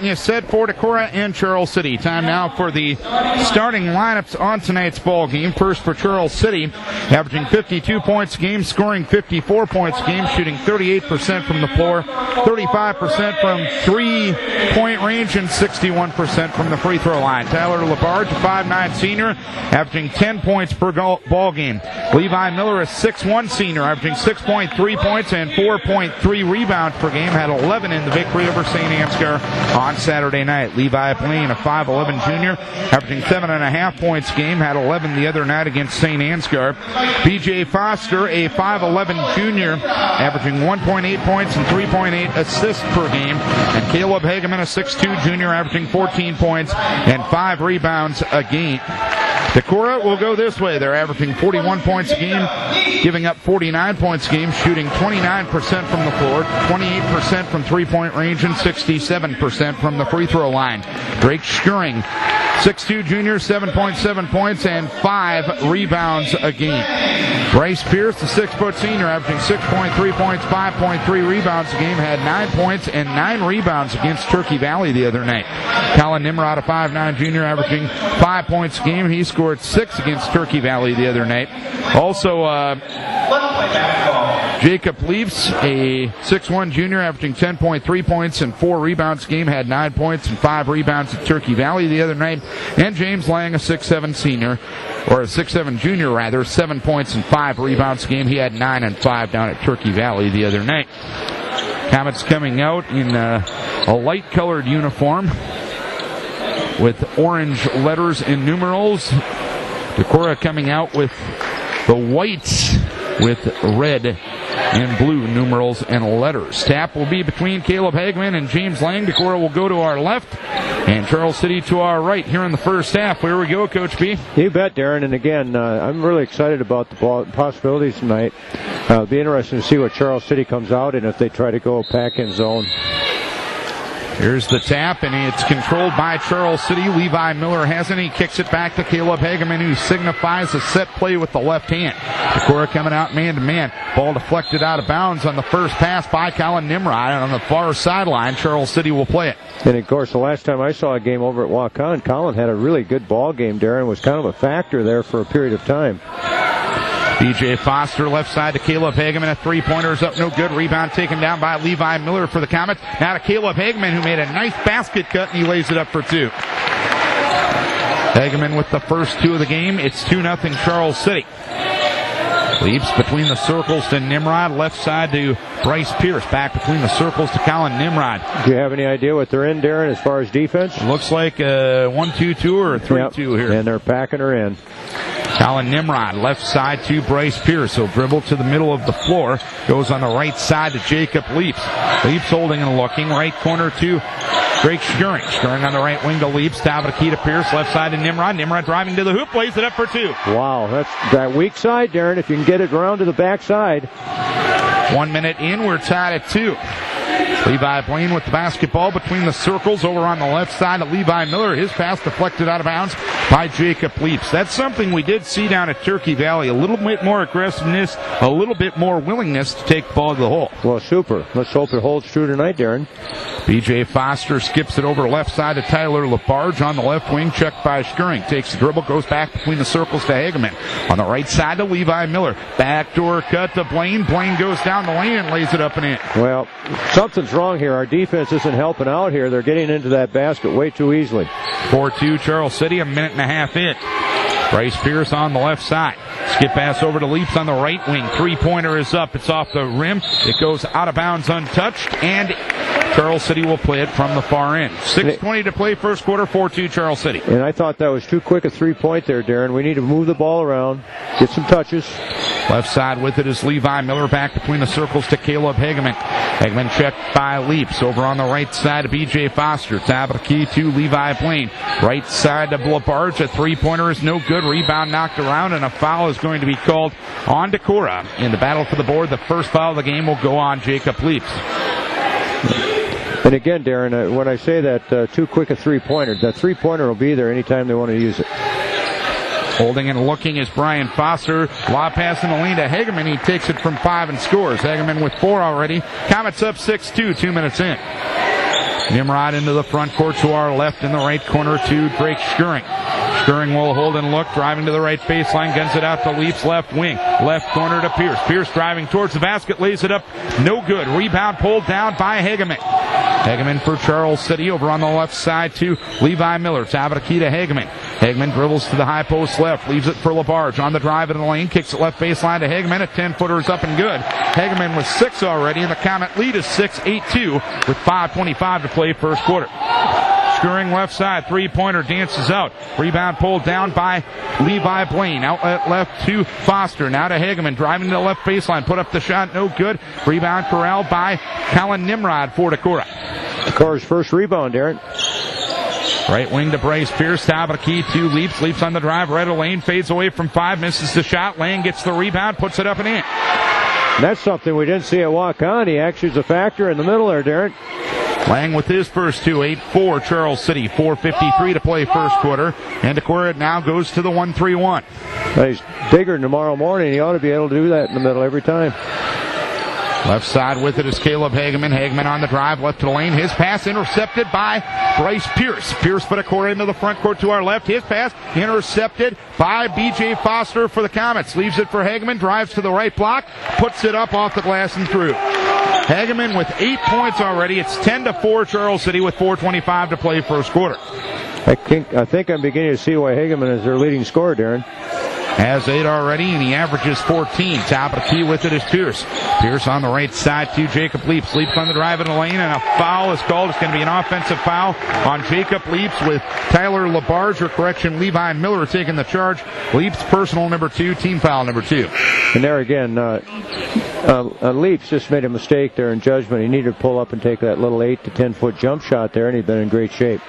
getting you set for Decorah and Charles City. Time now for the starting lineups on tonight's ball game. First for Charles City, averaging 52 points a game, scoring 54 points a game, shooting 38% from the floor, 35% from three-point range, and 61% from the free throw line. Tyler LaBarge, a 5'9 senior, averaging 10 points per ball game. Levi Miller, a 6'1 senior, averaging 6.3 points and 4.3 rebounds per game, had 11 in the victory over St. Ansgar on Saturday night. Levi Blaine, a 5'11 junior, averaging 7.5 points a game, had 11 the other night against St. Ansgar. B.J. Foster, a 5'11 junior, averaging 1.8 points and 3.8 assists per game. And Caleb Hageman, a 6'2 junior, averaging 14 points and 5 rebounds a game. Decorah will go this way. They're averaging 41 points a game, giving up 49 points a game, shooting 29% from the floor, 28% from three-point range, and 67% from the free throw line. Drake Schuring, 6'2 junior, 7.7 points and 5 rebounds a game. Bryce Pierce, the 6' senior, averaging 6.3 points, 5.3 rebounds a game, had 9 points and 9 rebounds against Turkey Valley the other night. Colin Nimrod, a 5'9 junior, averaging 5 points a game. He scored 6 against Turkey Valley the other night. Also, Jacob Leafs, a 6'1 junior, averaging 10.3 points and 4 rebounds a game, had 9 points and 5 rebounds at Turkey Valley the other night. And James Lang, a 6'7 senior, or a 6'7 junior rather, 7 points and 5 rebounds a game. He had 9 and 5 down at Turkey Valley the other night. Comets coming out in a light-colored uniform with orange letters and numerals. Decorah coming out with the whites with red and blue numerals and letters. Tap will be between Caleb Hagman and James Lang. Decorah will go to our left and Charles City to our right here in the first half. Here we go, Coach B. You bet, Darren. And again, I'm really excited about the possibilities tonight. It'll be interesting to see what Charles City comes out in if they try to go pack-in zone. Here's the tap, and it's controlled by Charles City. Levi Miller has it. He kicks it back to Caleb Hageman, who signifies a set play with the left hand. Decorah coming out man-to-man. Ball deflected out of bounds on the first pass by Colin Nimrod. On the far sideline, Charles City will play it. And, of course, the last time I saw a game over at Waukon, Colin had a really good ball game. Darren was kind of a factor there for a period of time. B.J. Foster left side to Caleb Hageman. A three-pointer is up, no good. Rebound taken down by Levi Miller for the Comets. Now to Caleb Hageman, who made a nice basket cut, and he lays it up for 2. Hageman with the first 2 of the game. It's 2-0 Charles City. Leaps between the circles to Nimrod. Left side to Bryce Pierce. Back between the circles to Colin Nimrod. Do you have any idea what they're in, Darren, as far as defense? It looks like a 1-2-2 or a 3-2 here. And they're packing her in. Colin Nimrod, left side to Bryce Pierce. He'll dribble to the middle of the floor. Goes on the right side to Jacob Leaps. Leaps holding and looking. Right corner to Drake Schuring. Schuring on the right wing to Leaps. Top of the key to Pierce. Left side to Nimrod. Nimrod driving to the hoop. Lays it up for 2. Wow, that's that weak side, Darren. If you can get it around to the back side. 1 minute in. We're tied at 2. Levi Blaine with the basketball between the circles over on the left side of Levi Miller. His pass deflected out of bounds by Jacob Leaps. That's something we did see down at Turkey Valley. A little bit more aggressiveness, a little bit more willingness to take the ball to the hole. Well, super. Let's hope it holds true tonight, Darren. B.J. Foster skips it over left side to Tyler LaFarge on the left wing, checked by Schuring. Takes the dribble, goes back between the circles to Hageman. On the right side to Levi Miller. Backdoor cut to Blaine. Blaine goes down the lane and lays it up and in. Well, something's wrong here. Our defense isn't helping out here. They're getting into that basket way too easily. 4-2 Charles City, a minute and a half in. Bryce Pierce on the left side. Skip pass over to Leaps on the right wing. Three-pointer is up. It's off the rim. It goes out of bounds untouched, and Charles City will play it from the far end. 6:20 to play first quarter, 4-2 Charles City. And I thought that was too quick a three-point there, Darren. We need to move the ball around, get some touches. Left side with it is Levi Miller, back between the circles to Caleb Hageman. Hageman checked by Leaps. Over on the right side to B.J. Foster. Top of the key to Levi Blaine. Right side to Blabarge. A three-pointer is no good. Rebound knocked around, and a foul is going to be called on Decorah. In the battle for the board, the first foul of the game will go on Jacob Leaps. And again, Darren, when I say that too quick a three-pointer, that three-pointer will be there anytime they want to use it. Holding and looking is Brian Foster. Lob pass in the lane to Hageman. He takes it from 5 and scores. Hageman with 4 already. Comets up 6-2, 2 minutes in. Nimrod into the front court to our left, in the right corner to Drake Schuring. Schuring will hold and look, driving to the right baseline, guns it out to Leafs left wing. Left corner to Pierce. Pierce driving towards the basket, lays it up. No good. Rebound pulled down by Hageman. Hageman for Charles City over on the left side to Levi Miller. Top of the key to Hageman. Hageman dribbles to the high post left, leaves it for LaBarge on the drive in the lane, kicks it left baseline to Hageman. A 10-footer is up and good. Hageman with 6 already, and the Comet lead is 6-8-2 with 5:25 to play first quarter. Scoring left side, three-pointer dances out. Rebound pulled down by Levi Blaine. Outlet left to Foster. Now to Hageman, driving to the left baseline. Put up the shot, no good. Rebound corralled by Colin Nimrod for Decorah. Decorah's first rebound, Darren. Right wing to Bryce Pierce. Top of the key to Leafs. Leafs on the drive. Right of lane. Fades away from 5. Misses the shot. Lane gets the rebound. Puts it up and in. That's something we didn't see at walk-on. He actually is a factor in the middle there, Darren. Lang with his first 2, 8-4 Charles City. 4:53 to play first quarter. And Decorah now goes to the 1-3-1. He's bigger tomorrow morning. He ought to be able to do that in the middle every time. Left side with it is Caleb Hageman. Hageman on the drive, left to the lane. His pass intercepted by Bryce Pierce. Pierce put a Decorah into the front court to our left. His pass intercepted by B.J. Foster for the Comets. Leaves it for Hageman, drives to the right block, puts it up off the glass and through. Hageman with 8 points already. It's 10-4 Charles City with 4:25 to play first quarter. I think I'm beginning to see why Hageman is their leading scorer, Darren. Has 8 already, and he averages 14. Top of the key with it is Pierce. Pierce on the right side to Jacob Leaps. Leaps on the drive in the lane, and a foul is called. It's going to be an offensive foul on Jacob Leaps with Tyler LaBarge, or correction, Levi Miller taking the charge. Leaps personal number 2, team foul number 2. And there again, Leaps just made a mistake there in judgment. He needed to pull up and take that little 8 to 10 foot jump shot there, and he'd been in great shape.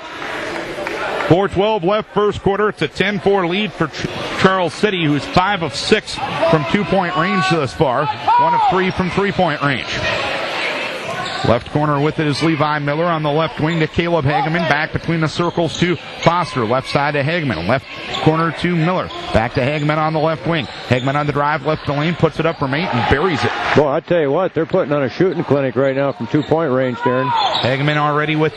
4:12 left first quarter. It's a 10-4 lead for Charles City, who's 5 of 6 from 2-point range thus far. 1 of 3 from 3-point range. Left corner with it is Levi Miller. On the left wing to Caleb Hageman. Back between the circles to Foster. Left side to Hageman. Left corner to Miller. Back to Hageman on the left wing. Hageman on the drive, left to lane, puts it up for Mate and buries it. Boy, I tell you what, they're putting on a shooting clinic right now from 2-point range, Darren. Hageman already with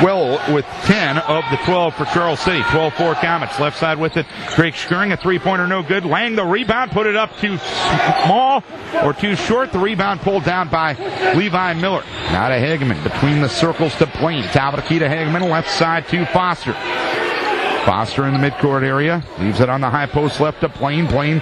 10 of the 12 for Charles City. 12-4 Comets. Left side with it. Drake Schuring, a three-pointer, no good. Lang the rebound, put it up too small or too short. The rebound pulled down by Levi Miller. Now to Hageman, between the circles to Blaine. Top of the key to Hageman, left side to Foster. Foster in the midcourt area, leaves it on the high post left to Blaine. Blaine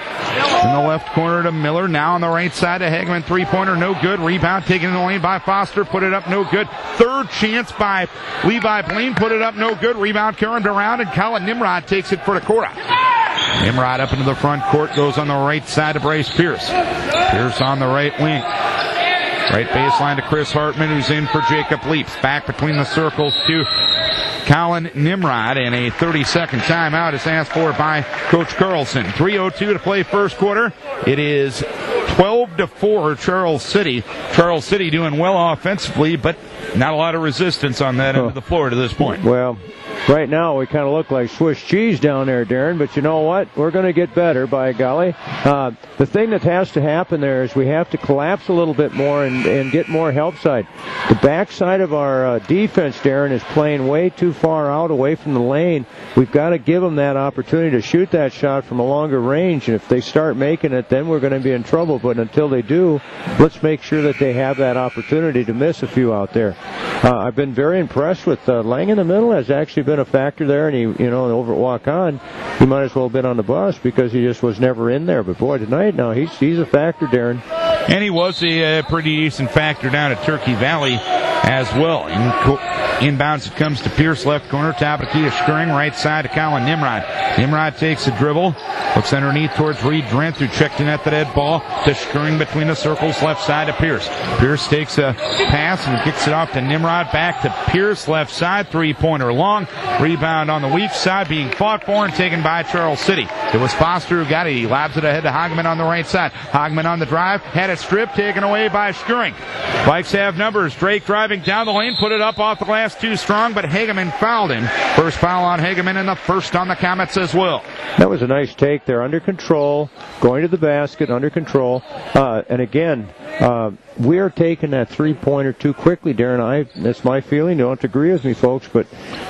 in the left corner to Miller. Now on the right side to Hageman, three-pointer, no good. Rebound taken in the lane by Foster, put it up, no good. Third chance by Levi Blaine, put it up, no good. Rebound carried around, and Colin Nimrod takes it for Decorah. Nimrod up into the front court, goes on the right side to Bryce Pierce. Pierce on the right wing. Right baseline to Chris Hartman, who's in for Jacob Leaps. Back between the circles to Colin Nimrod, and a 30-second timeout is asked for by Coach Carlson. 3:02 to play first quarter. It is 12-4 Charles City. Charles City doing well offensively, but not a lot of resistance on that end of the floor to this point. Well, right now we kind of look like Swiss cheese down there, Darren, but you know what? We're going to get better, by golly. The thing that has to happen there is we have to collapse a little bit more and get more help side. The backside of our defense, Darren, is playing way too far out away from the lane. We've got to give them that opportunity to shoot that shot from a longer range, and if they start making it, then we're going to be in trouble. But until they do, let's make sure that they have that opportunity to miss a few out there. I've been very impressed with Lang in the middle. Has actually been a factor there, and over at walk-on, he might as well have been on the bus because he just was never in there. But boy, tonight, now he's a factor, Darren. And he was a pretty decent factor down at Turkey Valley as well. Inbounds it comes to Pierce, left corner, top of the key to Schuring, right side to Colin Nimrod. Nimrod takes a dribble, looks underneath towards Reed Drenth, who checked in at the dead ball, to Schuring between the circles, left side to Pierce. Pierce takes a pass and kicks it off to Nimrod, back to Pierce, left side, three-pointer long. Rebound on the weak side, being fought for and taken by Charles City. It was Foster who got it. He lobs it ahead to Hogman on the right side. Hogman on the drive, had it stripped, taken away by Schuring. Vikes have numbers. Drake driving down the lane, put it up off the glass too strong, but Hageman fouled him. First foul on Hageman, and the first on the Comets as well. That was a nice take there, under control, going to the basket, under control. And again, we're taking that three-pointer too quickly, Darren. That's my feeling. You don't agree with me, folks, but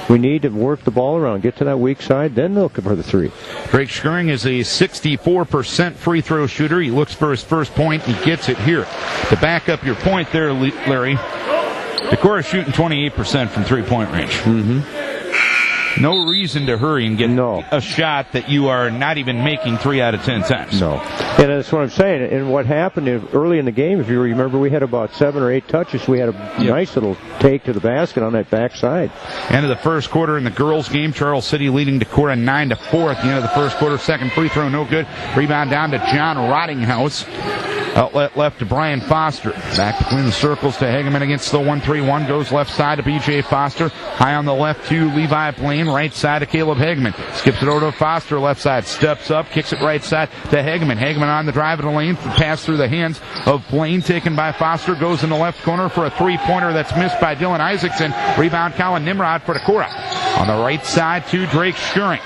we need to work the ball around, get to that weak side, then look for the three. Drake Schuring is a 64% free throw shooter. He looks for his first point. He gets it here. To back up your point there, Larry, Decorah is shooting 28% from three-point range. Mm-hmm. No reason to hurry and get a shot that you are not even making 3 out of 10 times. No. And that's what I'm saying. And what happened early in the game, if you remember, we had about 7 or 8 touches. We had a nice little take to the basket on that backside. End of the first quarter in the girls' game, Charles City leading Decorah 9-4 at the end of the first quarter. Second free throw, no good. Rebound down to John Rottinghouse. Outlet left to Brian Foster. Back between the circles to Hageman against the 1-3-1. Goes left side to B.J. Foster. High on the left to Levi Blaine. Right side to Caleb Hageman. Skips it over to Foster. Left side. Steps up. Kicks it right side to Hageman. Hageman on the drive in the lane. Pass through the hands of Blaine. Taken by Foster. Goes in the left corner for a three-pointer that's missed by Dylan Isaacson. Rebound Colin Nimrod for Decorah. On the right side to Drake Schuring.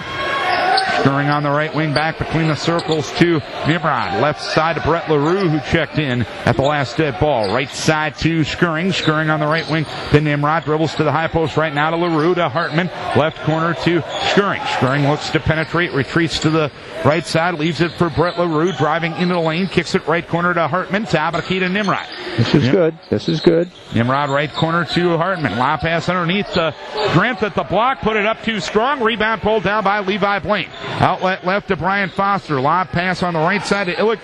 Schuring on the right wing, back between the circles to Nimrod. Left side to Brett LaRue, who checked in at the last dead ball. Right side to Schuring. Schuring on the right wing to Nimrod. Dribbles to the high post right now to LaRue to Hartman. Left corner to Schuring. Schuring looks to penetrate, retreats to the right side, leaves it for Brett LaRue, driving into the lane, kicks it right corner to Hartman. Tabaki to Nimrod. This is good. This is good. Nimrod right corner to Hartman. Lob pass underneath to Drent at the block. Put it up too strong. Rebound pulled down by Levi Blaine. Outlet left to Brian Foster. Lob pass on the right side to Illich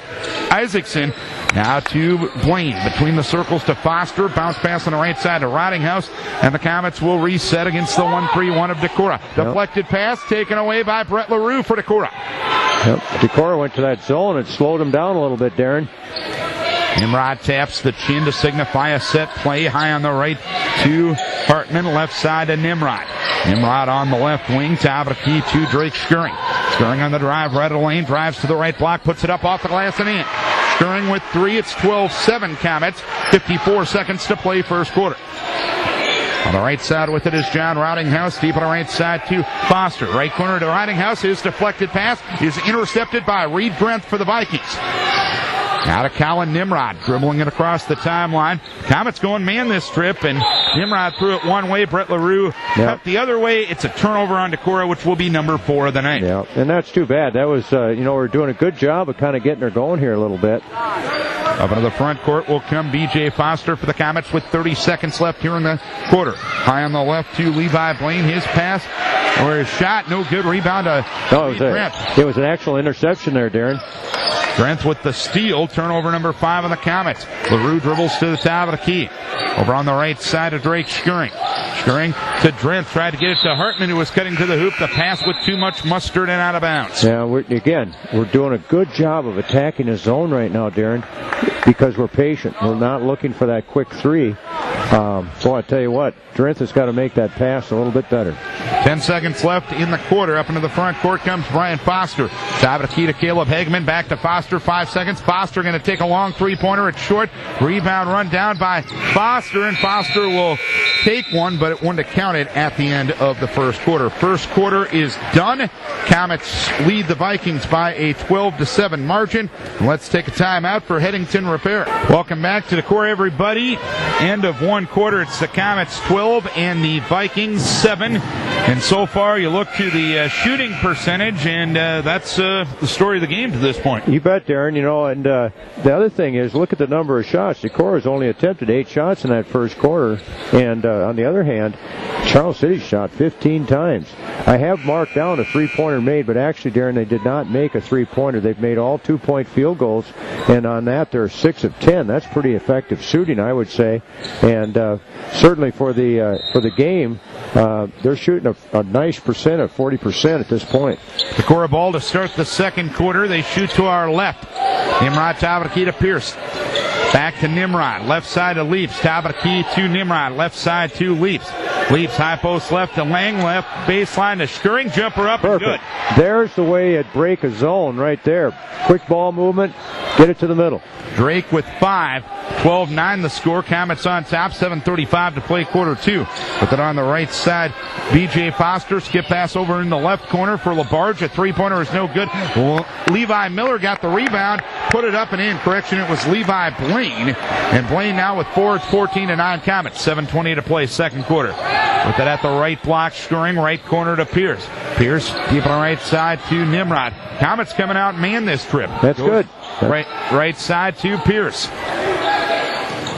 Isaacson. Now to Blaine. Between the circles to Foster. Bounce pass on the right side to Rottinghouse. And the Comets will reset against the 1-3-1 of Decorah. Deflected pass taken away by Brett LaRue for Decorah. Yep. Decorah went to that zone and slowed him down a little bit, Darren. Nimrod taps the chin to signify a set play. High on the right to Hartman. Left side to Nimrod. Nimrod on the left wing. Tabaki to Drake Schuring. Schuring on the drive. Right of the lane. Drives to the right block. Puts it up off the glass and in. Schuring with 3. It's 12-7 Comets. 54 seconds to play first quarter. On the right side with it is John Rottinghouse. Deep on the right side to Foster. Right corner to Rottinghouse. His deflected pass is intercepted by Reed Drent for the Vikings. Now to Colin Nimrod, dribbling it across the timeline. Comets going man this trip, and Nimrod threw it one way. Brett LaRue up the other way. It's a turnover on Decorah, which will be number 4 of the night. Yeah, and that's too bad. That was, we're doing a good job of kind of getting her going here a little bit. Up into the front court will come B.J. Foster for the Comets with 30 seconds left here in the quarter. High on the left to Levi Blaine. His pass or his shot, no good. Rebound to it was an actual interception there, Darren. Drent with the steal. Turnover number 5 on the Comets. LaRue dribbles to the top of the key. Over on the right side of Drake Schuring. Schuring to Drent. Tried to get it to Hartman, who was cutting to the hoop. The pass with too much mustard and out of bounds. Yeah, we're doing a good job of attacking the zone right now, Darren, because we're patient. We're not looking for that quick 3. So I tell you what, Drent has got to make that pass a little bit better. 10 seconds left in the quarter. Up into the front court comes Brian Foster. Top of the key to Caleb Hageman. Back to Foster. 5 seconds. Foster going to take a long three-pointer. It's short. Rebound run down by Foster, and Foster will take one, but it wouldn't have counted at the end of the first quarter. First quarter is done. Comets lead the Vikings by a 12-7 margin. Let's take a timeout for Headington Repair. Welcome back to Decorah, everybody. End of one quarter. It's the Comets 12 and the Vikings 7. And so far, you look to the shooting percentage, and that's the story of the game to this point. You bet, Darren. And the other thing is, look at the number of shots. Decorah has only attempted 8 shots in that first quarter, and on the other hand, Charles City shot 15 times. I have marked down a 3-pointer made, but actually, Darren, they did not make a 3-pointer. They've made all 2-point field goals, and on that, they're 6 of 10. That's pretty effective shooting, I would say. And certainly for the game, they're shooting a nice percent of 40% at this point. Decorah ball to start the second quarter. They shoot to our left. Nimrod Tabaki to Pierce. Back to Nimrod. Left side to Leaps. Tabaki to Nimrod. Left side to Leaps. Leaps high post left to Lang. Left baseline to Schuring. Jumper up. Perfect. And good. There's the way you'd break a zone right there. Quick ball movement. Get it to the middle. Drake with 5. 12-9 the score. Comets on top. 7:35 to play quarter 2. With it on the right side. B.J. Foster. Skip pass over in the left corner for LaBarge. A 3-pointer is no good. Levi Miller got the rebound. put it up and in. Correction, it was Levi Blaine. And Blaine now with 4. It's 14-9 Comets. 7:20 to play, second quarter. With it at the right block, scoring right corner to Pierce. Pierce deep on the right side to Nimrod. Comets coming out and man this trip. That's good. Right side to Pierce.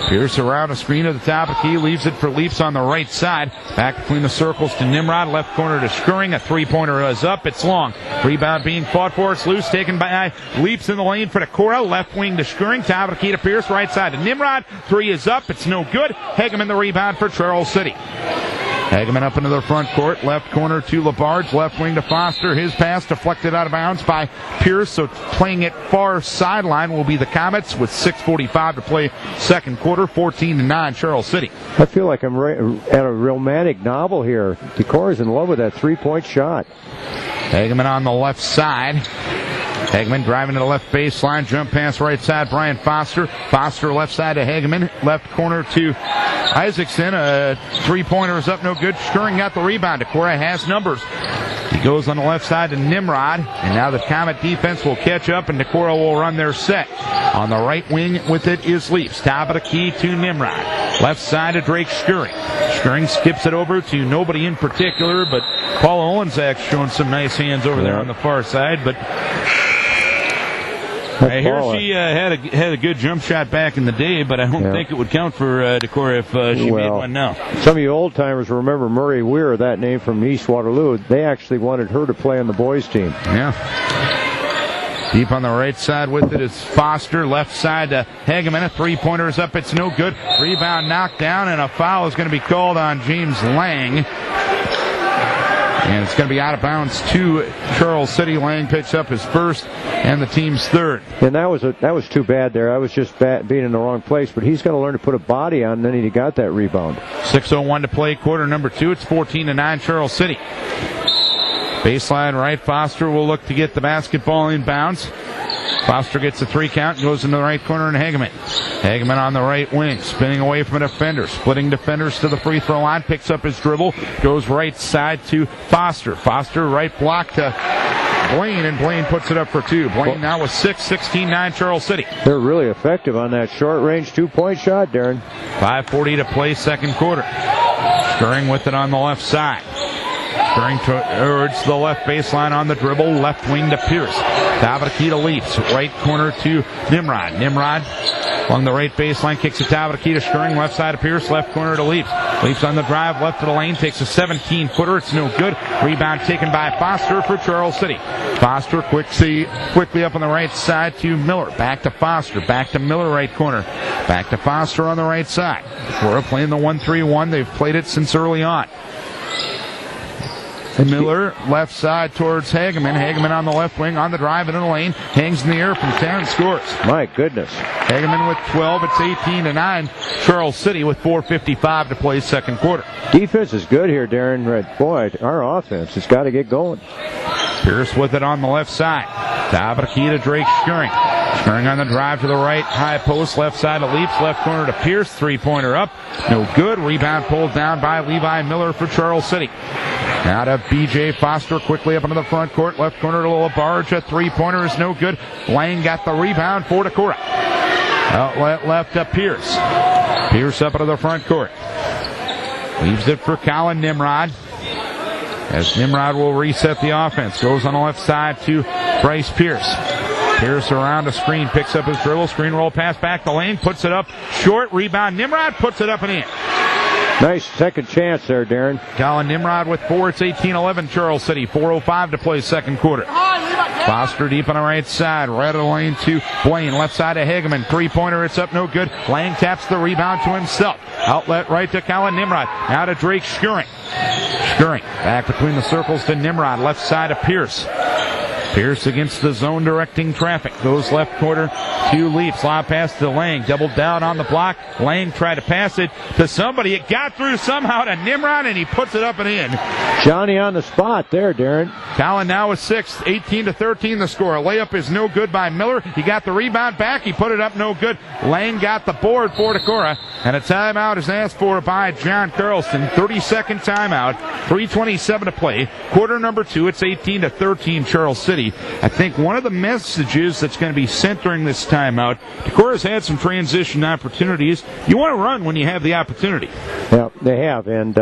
Pierce around a screen at the top of the key, leaves it for Leaps on the right side. Back between the circles to Nimrod, left corner to Skurring. A three-pointer is up, it's long. Rebound being fought for, it's loose, taken by Leaps in the lane for Decorah. Left wing to Skurring, top of the key to Pierce, right side to Nimrod. Three is up, it's no good. Hageman the rebound for Charles City. Hageman up into the front court, left corner to Labarge, left wing to Foster. His pass deflected out of bounds by Pierce, so playing it far sideline will be the Comets with 6:45 to play second quarter, 14-9 Charles City. I feel like I'm at a romantic novel here. Decorah's in love with that three-point shot. Hageman on the left side. Hageman driving to the left baseline, jump pass right side, Brian Foster. Foster left side to Hageman, left corner to Isaacson. A three-pointer is up, no good. Skurring got the rebound. Decorah has numbers. He goes on the left side to Nimrod, and now the Comet defense will catch up, and Decorah will run their set. On the right wing with it is Leaps. Top of the key to Nimrod. Left side to Drake Skurring. Skurring skips it over to nobody in particular, but Paul Olenczak's showing some nice hands over there on the far side, but I hear she had a good jump shot back in the day, but I don't think it would count for Decorah if she made one now. Some of you old-timers remember Murray Weir, that name from East Waterloo. They actually wanted her to play on the boys' team. Yeah. Deep on the right side with it is Foster. Left side to Hageman. A three-pointer is up. It's no good. Rebound knocked down, and a foul is going to be called on James Lang. And it's going to be out of bounds to Charles City. Lang picks up his first and the team's third. And that was too bad there. I was just being in the wrong place, but he's got to learn to put a body on, and then he got that rebound. 6:01 to play, quarter number 2. It's 14-9 Charles City. Baseline right, Foster will look to get the basketball inbounds. Foster gets a three count, goes into the right corner, and Hageman. Hageman on the right wing, spinning away from a defender, splitting defenders to the free throw line, picks up his dribble, goes right side to Foster. Foster right block to Blaine, and Blaine puts it up for two. Blaine now with 6, 16-9 Charles City. They're really effective on that short-range two-point shot, Darren. 5:40 to play second quarter. Skurring with it on the left side. Skurring towards the left baseline on the dribble, left wing to Pierce. Top of the key to Leaps. Right corner to Nimrod. Nimrod along the right baseline, kicks it top of the key to Skurring. Left side of Pierce, left corner to Leaps. Leaps on the drive, left to the lane, takes a 17-footer. It's no good. Rebound taken by Foster for Charles City. Foster quickly up on the right side to Miller. Back to Foster. Back to Miller, right corner. Back to Foster on the right side. We're playing the 1-3-1. They've played it since early on. Miller, left side towards Hageman. Hageman on the left wing, on the drive, into the lane. Hangs in the air from 10 and scores. My goodness. Hageman with 12. It's 18-9. Charles City with 4:55 to play second quarter. Defense is good here, Darren. Boy, our offense has got to get going. Pierce with it on the left side. Top of the key to Drake Skurring. Skurring on the drive to the right. High post, left side to Leaps. Left corner to Pierce. Three-pointer up. No good. Rebound pulled down by Levi Miller for Charles City. Now to B.J. Foster quickly up into the front court. Left corner to Labarge. A three-pointer is no good. Lang got the rebound for Decorah. Outlet left to Pierce. Pierce up into the front court. Leaves it for Colin Nimrod. As Nimrod will reset the offense. Goes on the left side to Bryce Pierce. Pierce around a screen, picks up his dribble. Screen roll pass back to Lane. Puts it up short. Rebound. Nimrod puts it up and in. Nice second chance there, Darren. Colin Nimrod with 4. It's 18-11 Charles City. 4:05 to play second quarter. Foster deep on the right side. Right of the lane to Blaine. Left side to Hageman. Three-pointer. It's up. No good. Lang taps the rebound to himself. Outlet right to Colin Nimrod. Now to Drake Skurring. Skurring back between the circles to Nimrod. Left side to Pierce. Pierce against the zone directing traffic. Goes left corner Two leaps. Lob pass to Lang. Doubled down on the block. Lang tried to pass it to somebody. It got through somehow to Nimrod, and he puts it up and in. Johnny on the spot there, Darren. Collin now with 6, 18-13 the score. A layup is no good by Miller. He got the rebound back. He put it up no good. Lang got the board for Decorah, and a timeout is asked for by John Carlson. 30-second timeout. 3:27 to play. Quarter number 2. It's 18-13 Charles City. I think one of the messages that's going to be sent during this timeout, Decorah's had some transition opportunities. You want to run when you have the opportunity. Yeah, they have, and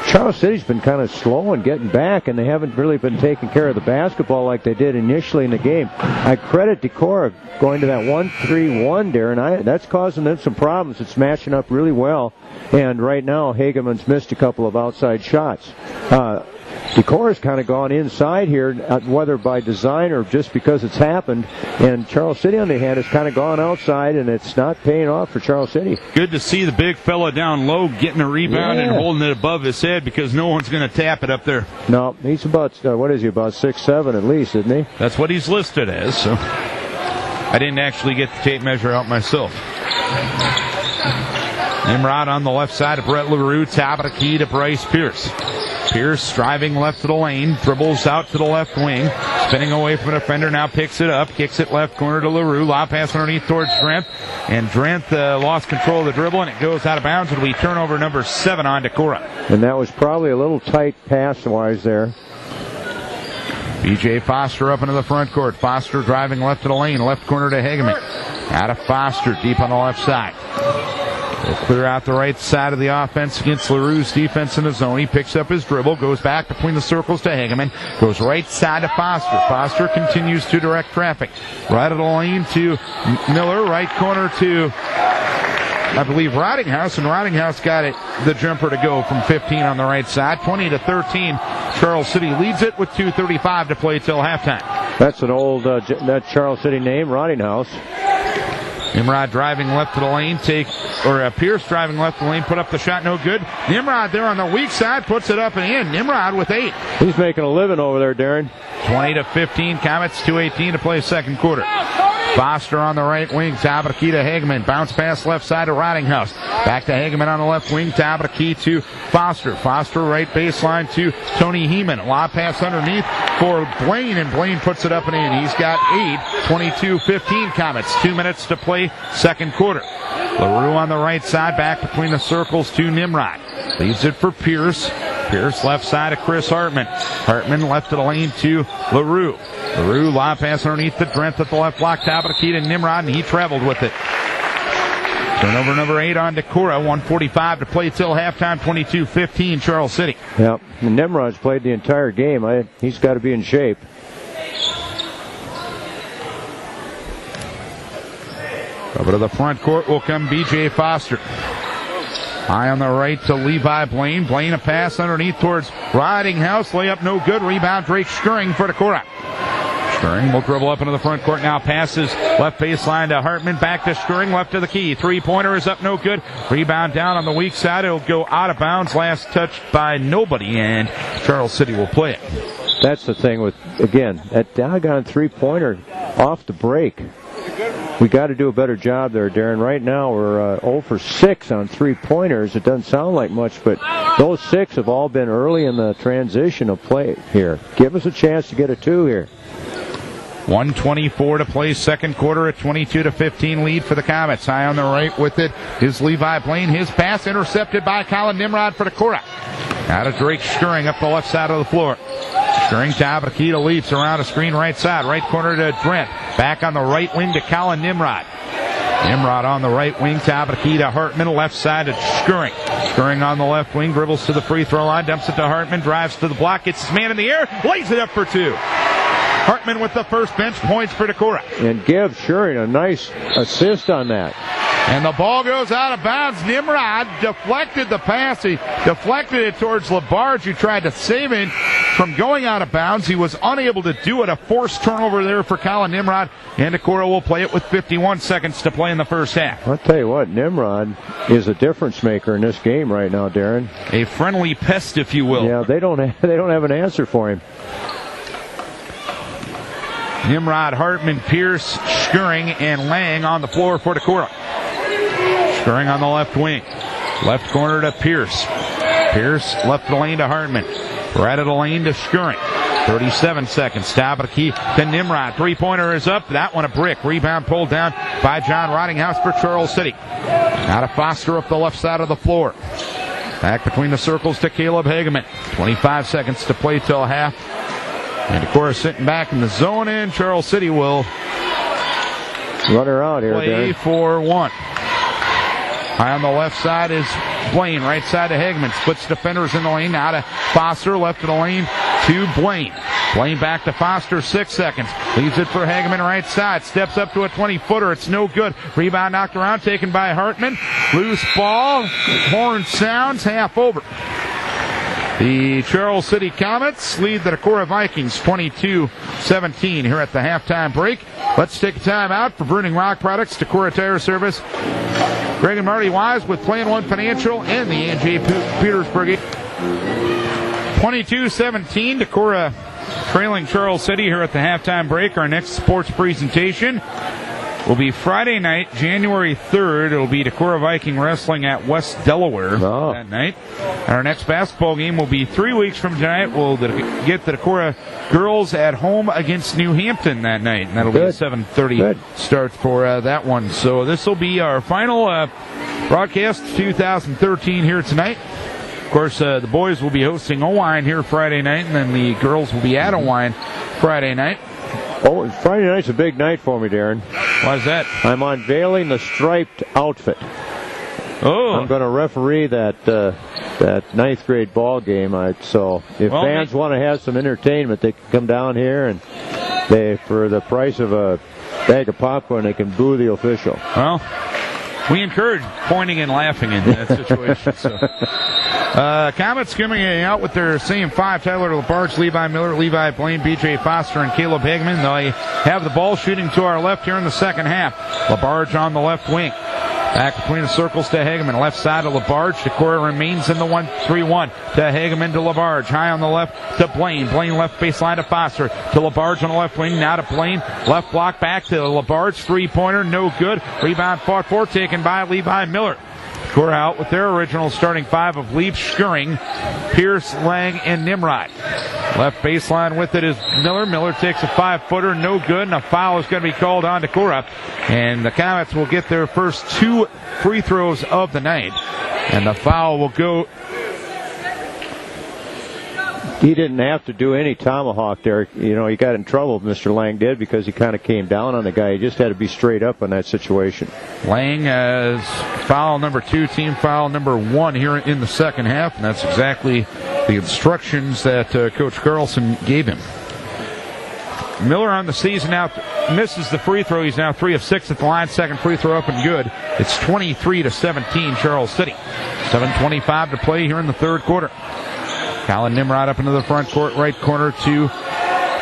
Charles City's been kind of slow in getting back, and they haven't really been taking care of the basketball like they did initially in the game. I credit Decorah going to that 1-3-1, Darren. That's causing them some problems. It's matching up really well, and right now Hageman's missed a couple of outside shots. Decorah's kind of gone inside here, whether by design or just because it's happened. And Charles City, on the other hand, has kind of gone outside, and it's not paying off for Charles City. Good to see the big fella down low getting a rebound and holding it above his head, because no one's going to tap it up there. No, he's about, what is he, about 6'7" at least, isn't he? That's what he's listed as, so I didn't actually get the tape measure out myself. Nimrod on the left side of Brett LaRue, top of the key to Bryce Pierce. Pierce driving left to the lane, dribbles out to the left wing, spinning away from the defender, now picks it up, kicks it left corner to LaRue, lob pass underneath towards Drenth, and Drenth lost control of the dribble, and it goes out of bounds. It'll be turnover number 7 on Decorah. And that was probably a little tight pass-wise there. B.J. Foster up into the front court. Foster driving left to the lane, left corner to Hageman. Out of Foster, deep on the left side. They'll clear out the right side of the offense against LaRue's defense in the zone. He picks up his dribble, goes back between the circles to Hageman, goes right side to Foster. Foster continues to direct traffic. Right of the lane to Miller, right corner to, I believe, Rottinghouse, and Rottinghouse got it, the jumper to go from 15 on the right side. 20-13, Charles City leads it with 2:35 to play till halftime. That's an old that Charles City name, Rottinghouse. Nimrod driving left to the lane, Pierce driving left to the lane, put up the shot, no good. Nimrod there on the weak side, puts it up and in. Nimrod with 8. He's making a living over there, Darren. 20-15, Comets, 2:18 to play second quarter. Foster on the right wing, top of the key to Hageman. Bounce pass left side to Rottinghouse. Back to Hageman on the left wing, top of the key to Foster. Foster right baseline to Tony Heeman. Lob pass underneath for Blaine, and Blaine puts it up and in. He's got 8, 22-15 Comets. 2 minutes to play second quarter. LaRue on the right side, back between the circles to Nimrod. Leaves it for Pierce. Pierce left side of Chris Hartman. Hartman left to the lane to LaRue. LaRue lob pass underneath the Drenth at the left block, top of the key to Nimrod, and he traveled with it. Turnover number 8 on Decorah. 1:45 to play till halftime. 22-15 Charles City. Yep, and Nimrod's played the entire game. He's got to be in shape. Over to the front court will come B.J. Foster. High on the right to Levi Blaine. Blaine a pass underneath towards Rottinghouse. Layup no good. Rebound Drake Stirring for Decorah. Stirring will dribble up into the front court now. Passes left baseline to Hartman. Back to Stirring. Left to the key. Three-pointer is up no good. Rebound down on the weak side. It'll go out of bounds. Last touched by nobody, and Charles City will play it. That's the thing with, again, that doggone three-pointer off the break. We got to do a better job there, Darren. Right now we're 0 for 6 on three-pointers. It doesn't sound like much, but those 6 have all been early in the transition of play here. Give us a chance to get a 2 here. 1:24 to play second quarter, a 22-15 lead for the Comets. High on the right with it is Levi Blaine. His pass intercepted by Colin Nimrod for Decorah. Out of Drake Stirring up the left side of the floor. Stirring top of the key to leaps around a screen right side. Right corner to Drenth. Back on the right wing to Colin Nimrod. Nimrod on the right wing, top of the key to Hartman. Left side to Stirring. Stirring on the left wing, dribbles to the free throw line, dumps it to Hartman, drives to the block, gets his man in the air, lays it up for 2. Hartman with the first bench points for Decorah. And give Stirring a nice assist on that. And the ball goes out of bounds. Nimrod deflected the pass. He deflected it towards Labarge, who tried to save it from going out of bounds. He was unable to do it. A forced turnover there for Colin Nimrod. And Decorah will play it with 51 seconds to play in the first half. I'll tell you what, Nimrod is a difference maker in this game right now, Darren. A friendly pest, if you will. Yeah, they don't have an answer for him. Nimrod, Hartman, Pierce, Schuring, and Lang on the floor for Decorah. Schuring on the left wing. Left corner to Pierce. Pierce left the lane to Hartman. Right of the lane to Schuring. 37 seconds. Top of the key to Nimrod. Three-pointer is up. That one a brick. Rebound pulled down by John Rottinghouse for Charles City. Now to Foster up the left side of the floor. Back between the circles to Caleb Hageman. 25 seconds to play till half. And Decorah sitting back in the zone, and Charles City will run her out here. Play for one. High on the left side is Blaine. Right side to Hageman. Splits defenders in the lane. Now to Foster. Left of the lane to Blaine. Blaine back to Foster. 6 seconds. Leaves it for Hageman right side. Steps up to a 20-footer. It's no good. Rebound knocked around. Taken by Hartman. Loose ball. Horn sounds. Half over. The Charles City Comets lead the Decorah Vikings 22-17 here at the halftime break. Let's take a time out for Burning Rock Products, Decorah Tire Service, Greg and Marty Wise with Plan One Financial and the A.J. Petersburg. 22-17, Decorah trailing Charles City here at the halftime break. Our next sports presentation will be Friday night, January 3rd. It will be Decorah Viking Wrestling at West Delaware that night. And our next basketball game will be 3 weeks from tonight. We'll get the Decorah girls at home against New Hampton that night. And that'll be a 7:30 start for that one. So this will be our final broadcast 2013 here tonight. Of course, the boys will be hosting Owine here Friday night, and then the girls will be at Owine Friday night. Oh, Friday night's a big night for me, Darren. Why is that? I'm unveiling the striped outfit. Oh. I'm going to referee that ninth grade ball game. So if fans want to have some entertainment, they can come down here and for the price of a bag of popcorn, they can boo the official. Well, we encourage pointing and laughing in that situation. Comets coming out with their same five: Tyler LaBarge, Levi Miller, Levi Blaine, B.J. Foster, and Caleb Hageman. They have the ball shooting to our left here in the second half. LaBarge on the left wing. Back between the circles to Hageman. Left side to LaBarge. Decorah remains in the 1-3-1 to Hageman to LaBarge. High on the left to Blaine. Blaine left baseline to Foster. To LaBarge on the left wing. Now to Blaine. Left block back to LaBarge. Three-pointer. No good. Rebound fought for. Taken by Levi Miller. Decorah out with their original starting five of Leaf, Schuring, Pierce, Lang, and Nimrod. Left baseline with it is Miller. Miller takes a 5-footer, no good, and a foul is going to be called on Decorah. And the Comets will get their first 2 free throws of the night. And the foul will go. He didn't have to do any tomahawk there. You know, he got in trouble, Mr. Lang did, because he kind of came down on the guy. He just had to be straight up on that situation. Lang has foul number 2, team foul number 1 here in the second half, and that's exactly the instructions that Coach Carlson gave him. Miller on the season now misses the free throw. He's now 3 of 6 at the line. Second free throw up and good. It's 23-17 Charles City. 7:25 to play here in the third quarter. Colin Nimrod up into the front court, right corner to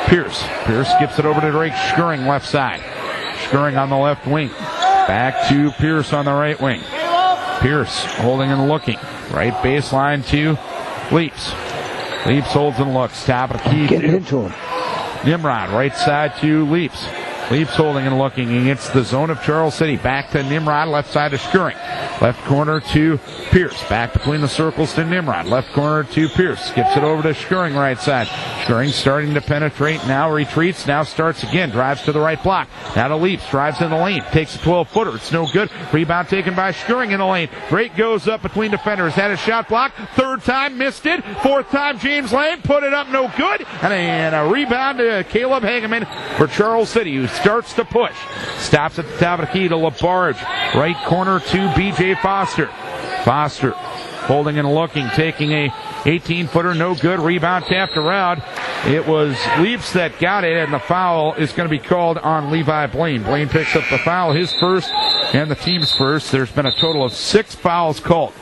Pierce. Pierce skips it over to Drake Schuring, left side. Schuring on the left wing. Back to Pierce on the right wing. Pierce holding and looking. Right baseline to Leaps. Leaps holds and looks. Top of the key. Get it into him. Nimrod, right side to Leaps. Leaps holding and looking against the zone of Charles City. Back to Nimrod, left side to Schuring. Left corner to Pierce. Back between the circles to Nimrod. Left corner to Pierce. Skips it over to Schuring, right side. Schuring starting to penetrate. Now retreats. Now starts again. Drives to the right block. Now to Leaps. Drives in the lane. Takes a 12-footer. It's no good. Rebound taken by Schuring in the lane. Drake goes up between defenders. Had a shot block. Third time, missed it. Fourth time, James Lane. Put it up, no good. And a rebound to Caleb Hageman for Charles City, who starts to push. Stops at the top of the key to LaBarge. Right corner to B.J. Foster. Foster holding and looking, taking a 18-footer, no good. Rebound tapped around. It was Leaps that got it, and the foul is going to be called on Levi Blaine. Blaine picks up the foul, his first and the team's first. There's been a total of 6 fouls called.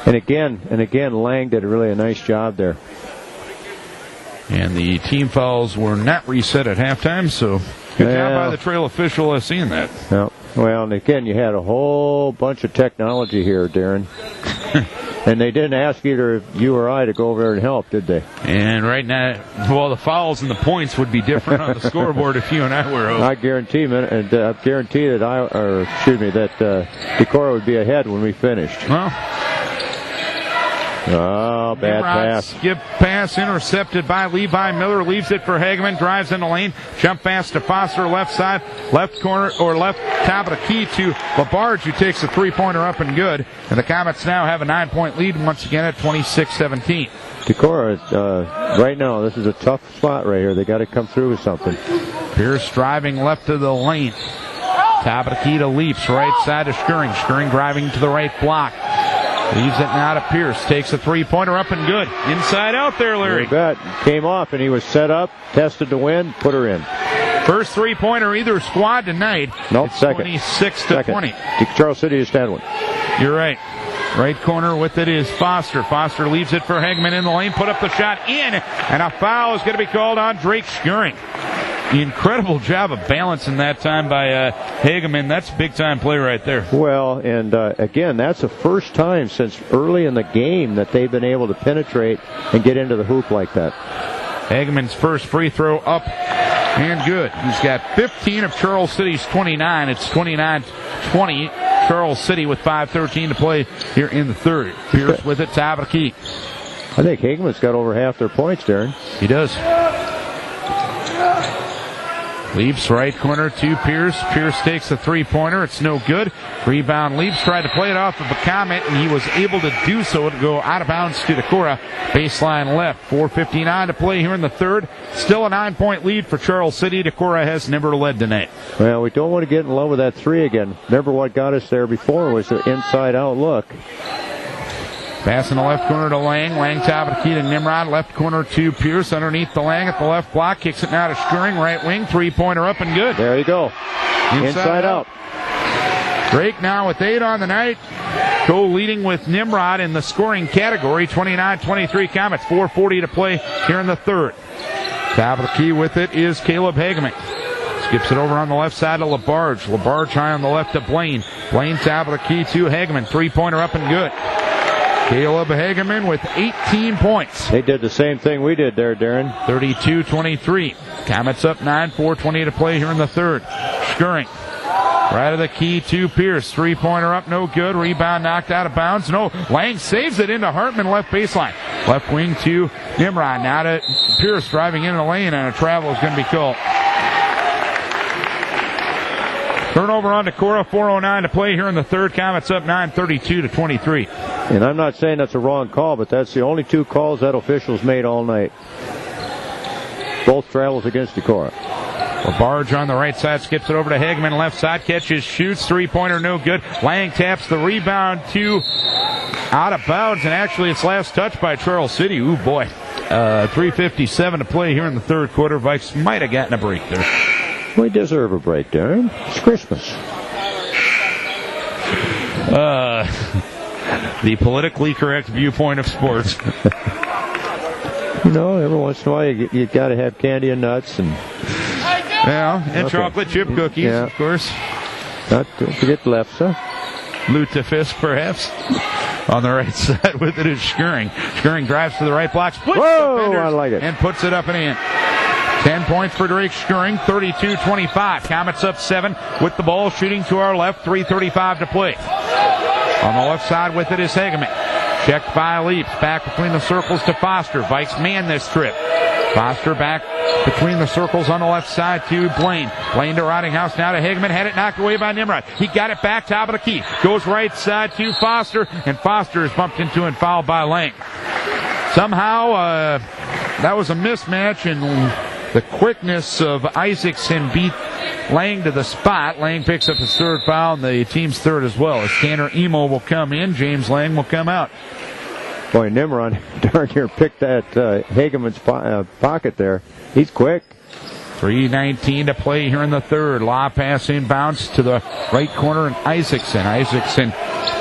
And again, Lang did really a nice job there. And the team fouls were not reset at halftime, so good job by the trail official seeing that. Yeah. Well, and again, you had a whole bunch of technology here, Darren. And they didn't ask either you or I to go over there and help, did they? And right now, well, the fouls and the points would be different on the scoreboard if you and I were over. I guarantee that Decorah would be ahead when we finished. Well, oh, bad pass. Skip pass intercepted by Levi Miller. Leaves it for Hageman. Drives in the lane. Jump pass to Foster, left side, left corner, or left top of the key to LaBarge, who takes a three-pointer up and good. And the Comets now have a 9-point lead once again at 26-17. Decorah, right now, this is a tough spot right here. They got to come through with something. Pierce driving left of the lane. Top of the key to Leaps. Right side to Skirring. Skirring driving to the right block. Leaves it now to Pierce. Takes a three-pointer up and good. Inside out there, Larry. You bet. Came off and he was set up, tested to win, put her in. First three-pointer either squad tonight. Nope, it's second. 26-20. Charles City has had one. You're right. Right corner with it is Foster. Foster leaves it for Hageman in the lane. Put up the shot in. And a foul is going to be called on Drake Skirring. Incredible job of balancing that time by Hageman. That's a big-time play right there. Well, and again, that's the first time since early in the game that they've been able to penetrate and get into the hoop like that. Hageman's first free throw up and good. He's got 15 of Charles City's 29. It's 29-20. Charles City with 5:13 to play here in the third. Pierce with it, top of the key. I think Hageman's got over half their points, Darren. He does. Leaps right corner to Pierce. Pierce takes a three-pointer. It's no good. Rebound. Leaps tried to play it off of a Comet, and he was able to do so to go out of bounds to Decorah. Baseline left. 4:59 to play here in the third. Still a 9-point lead for Charles City. Decorah has never led tonight. Well, we don't want to get in love with that three again. Remember what got us there before was the inside-out look. Pass in the left corner to Lang. Lang top of the key to Nimrod. Left corner to Pierce. Underneath the Lang at the left block. Kicks it now to Skirring. Right wing. Three-pointer up and good. There you go. Inside out. Drake now with 8 on the night. Co-leading with Nimrod in the scoring category. 29-23 Comets. 4:40 to play here in the third. Top of the key with it is Caleb Hageman. Skips it over on the left side to LaBarge. LaBarge high on the left to Blaine. Blaine top of the key to Hageman. Three-pointer up and good. Caleb Hageman with 18 points. They did the same thing we did there, Darren. 32-23. Comets up 9, 4:20 to play here in the third. Skirring. Right of the key to Pierce. Three-pointer up, no good. Rebound knocked out of bounds. No. Lang saves it into Hartman, left baseline. Left wing to Nimrod. Now to Pierce driving into the lane, and a travel is going to be called. Turnover on Decorah, 4:09 to play here in the third. Comets up 9, 32-23. And I'm not saying that's a wrong call, but that's the only two calls that officials made all night. Both travels against Decorah. LaBarge on the right side, skips it over to Hageman, left side, catches, shoots, three-pointer, no good. Lang taps the rebound to out of bounds, and actually it's last touch by Charles City. Ooh, boy. 3:57 to play here in the third quarter. Vikes might have gotten a break there. We deserve a break, Darren. It's Christmas. The politically correct viewpoint of sports. You know, every once in a while you got to have candy and nuts and and chocolate chip cookies, of course. Don't forget Lefse. Lutefisk, perhaps. On the right side with it is Skirring. Skirring drives to the right block, splits defenders, I like it. And puts it up and in. 10 points for Drake Skirring, 32-25. Comets up 7 with the ball shooting to our left, 3:35 to play. On the left side with it is Hageman. Checked by Leaps. Back between the circles to Foster. Vikes man this trip. Foster back between the circles on the left side to Blaine. Blaine to Rottinghouse, now to Hageman. Had it knocked away by Nimrod. He got it back, top of the key. Goes right side to Foster, and Foster is bumped into and fouled by Lang. Somehow, that was a mismatch, and the quickness of Isaacson beat Lang to the spot. Lang picks up his third foul, and the team's third as well. As Tanner Emo will come in, James Lang will come out. Boy, Nimrod darn near picked that Hageman's pocket there. He's quick. 3:19 to play here in the third. Law pass inbounds to the right corner, and Isaacson. Isaacson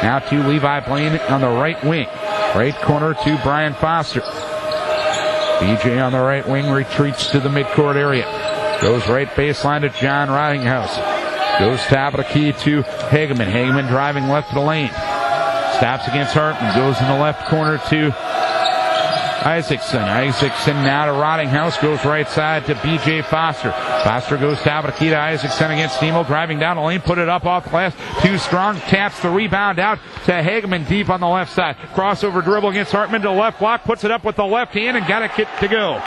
now to Levi Blaine on the right wing. Right corner to Brian Foster. BJ on the right wing retreats to the midcourt area. Goes right baseline to John Rottinghouse. Goes top of the key to Hageman. Hageman driving left to the lane. Stops against Hartman. Goes in the left corner to Isaacson. Isaacson now to Rottinghouse. Goes right side to B.J. Foster. Foster goes to Abakita. Isaacson against Emo. Driving down the lane. Put it up off glass. Too strong. Taps the rebound out to Hageman deep on the left side. Crossover dribble against Hartman to the left block. Puts it up with the left hand and got it to go.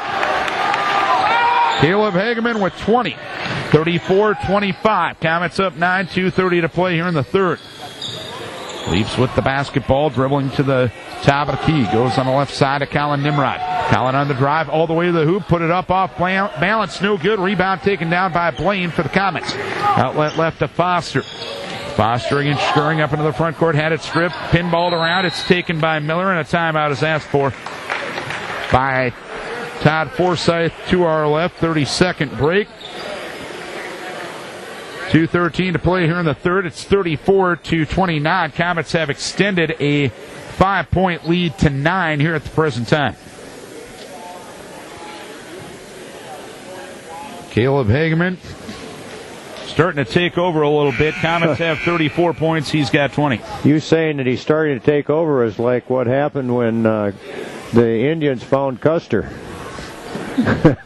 Caleb Hageman with 20. 34-25. Comets up 9. 2:30 to play here in the third. Leaps with the basketball, dribbling to the top of the key. Goes on the left side to Colin Nimrod. Colin on the drive all the way to the hoop. Put it up off balance. No good. Rebound taken down by Blaine for the Comets. Outlet left to Foster. Foster against Skurring up into the front court. Had it stripped. Pinballed around. It's taken by Miller, and a timeout is asked for by Todd Forsyth to our left. 30-second break. 2:13 to play here in the third. It's 34-29. Comets have extended a 5-point lead to 9 here at the present time. Caleb Hageman starting to take over a little bit. Comets have 34 points. He's got 20. You saying that he's starting to take over is like what happened when the Indians found Custer.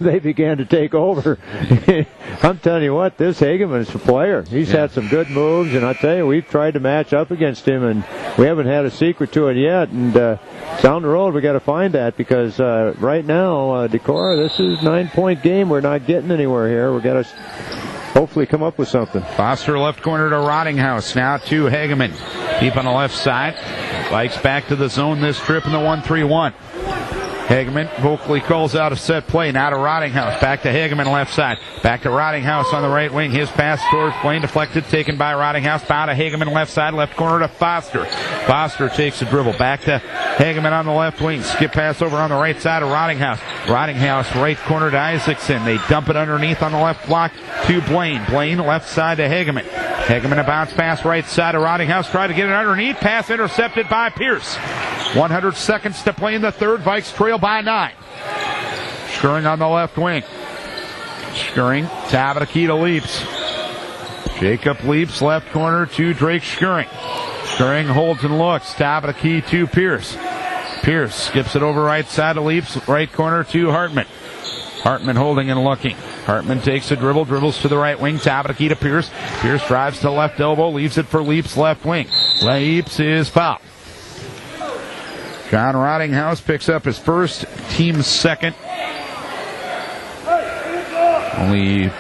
They began to take over. I'm telling you what, this Hageman is a player. He's had some good moves, and I tell you, we've tried to match up against him, and we haven't had a secret to it yet. And down the road, we got to find that, because right now, Decorah, this is a 9-point game. We're not getting anywhere here. We got to hopefully come up with something. Foster left corner to Rottinghouse. Now to Hageman. Deep on the left side. Bikes back to the zone this trip in the 1-3-1. Hageman vocally calls out a set play. Now to Rottinghouse. Back to Hageman left side. Back to Rottinghouse on the right wing. His pass towards Blaine. Deflected. Taken by Rottinghouse. Foul to Hageman left side. Left corner to Foster. Foster takes a dribble. Back to Hageman on the left wing. Skip pass over on the right side of Rottinghouse. Rottinghouse right corner to Isaacson. They dump it underneath on the left block to Blaine. Blaine left side to Hageman. Hageman a bounce pass right side to Rottinghouse. Tried to get it underneath. Pass intercepted by Pierce. 100 seconds to play in the third. Vikes trail by 9. Skurring on the left wing. Skurring, top of the key to Leaps. Jacob Leaps, left corner to Drake Skurring. Skurring holds and looks. Top of the key to Pierce. Pierce skips it over right side to Leaps. Right corner to Hartman. Hartman holding and looking. Hartman takes a dribble, dribbles to the right wing, top of the key to Pierce. Pierce drives to left elbow, leaves it for Leaps, left wing. Leaps is fouled. John Rottinghouse picks up his first, team's second. Only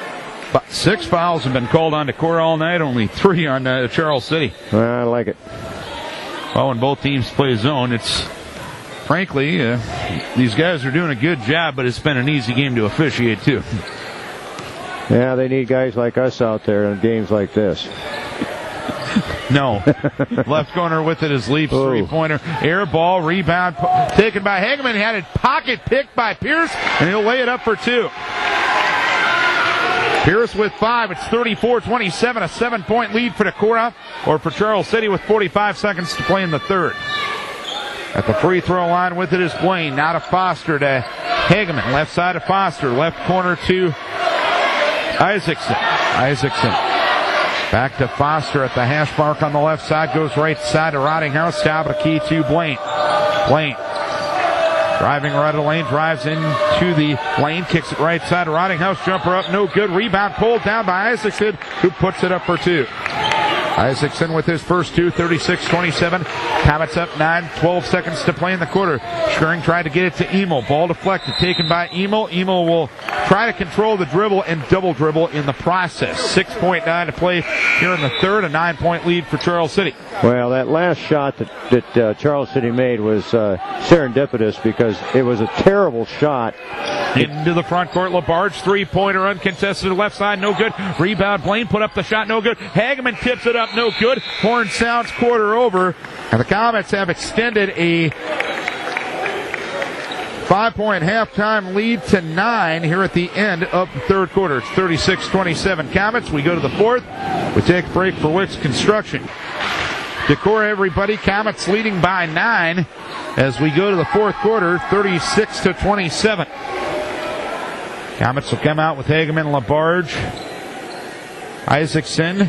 6 fouls have been called on Decorah all night, only 3 on Charles City. I like it. Well, when both teams play zone, it's frankly, these guys are doing a good job, but it's been an easy game to officiate, too. Yeah, they need guys like us out there in games like this. No. Left corner with it is Leaps, three-pointer. Air ball, rebound taken by Hageman. He had it pocket picked by Pierce, and he'll lay it up for 2. Pierce with 5. It's 34-27, a 7-point lead for Decorah, or for Charles City, with 45 seconds to play in the third. At the free throw line with it is Blaine. Now to Foster to Hageman. Left side of Foster. Left corner to Isaacson. Isaacson. Back to Foster at the hash mark on the left side. Goes right side to Rottinghouse. Top of the key to Blaine. Blaine. Driving right of the lane. Drives into the lane. Kicks it right side to Rottinghouse. Jumper up. No good. Rebound pulled down by Isaacson, who puts it up for 2. Isaacson with his first 2, 36-27. Comets up 9, 12 seconds to play in the quarter. Skurring tried to get it to Emo. Ball deflected, taken by Emo. Emo will try to control the dribble and double dribble in the process. 6.9 to play here in the third, a 9-point lead for Charles City. Well, that last shot that Charles City made was serendipitous, because it was a terrible shot. Into the front court, LaBarge, three-pointer, uncontested, left side, no good. Rebound, Blaine put up the shot, no good. Hageman tips it up, no good. Horn sounds, quarter over. And the Comets have extended a 5-point halftime lead to 9 here at the end of the third quarter. It's 36-27 Comets. We go to the fourth. We take a break for Wicks Construction. Decorah, everybody. Comets leading by 9 as we go to the fourth quarter, 36-27. Comets will come out with Hageman, LaBarge, Isaacson.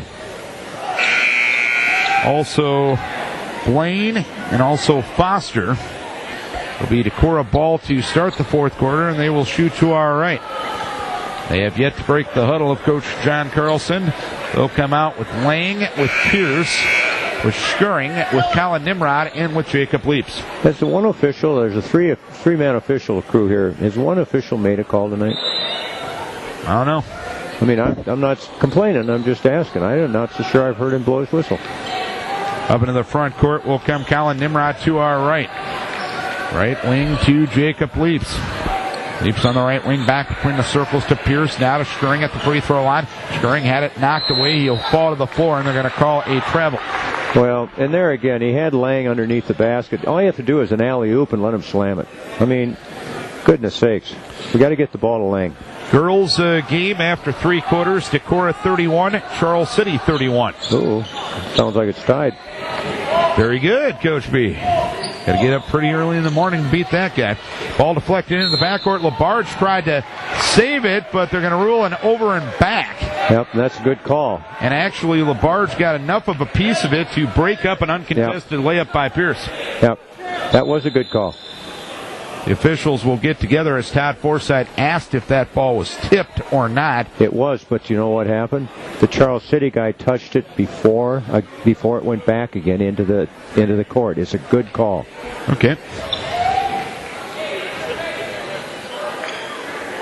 Also Blaine and also Foster. It'll be Decorah ball to start the fourth quarter, and they will shoot to our right. They have yet to break the huddle of Coach John Carlson. They'll come out with Lang, with Pierce, with Schuring, with Colin Nimrod, and with Jacob Leaps. That's the one official. There's a three-man official crew here. Has one official made a call tonight? I don't know. I mean, I'm not complaining. I'm just asking. I'm not so sure I've heard him blow his whistle. Up into the front court will come Colin Nimrod to our right. Right wing to Jacob Leaps. Leaps on the right wing, back between the circles to Pierce. Now to Schuring at the free throw line. Schuring had it knocked away. He'll fall to the floor, and they're going to call a travel. Well, and there again, he had Lang underneath the basket. All you have to do is an alley-oop and let him slam it. I mean, goodness sakes. We got to get the ball to Lang. Girls game after 3 quarters. Decorah 31, Charles City 31. Ooh, sounds like it's tied. Very good, Coach B. Got to get up pretty early in the morning to beat that guy. Ball deflected into the backcourt. LaBarge tried to save it, but they're going to rule an over and back. Yep, that's a good call. And actually, LaBarge got enough of a piece of it to break up an uncontested layup by Pierce. Yep, that was a good call. The officials will get together as Todd Forsythe asked if that ball was tipped or not. It was, but you know what happened? The Charles City guy touched it before it went back again into the court. It's a good call. Okay.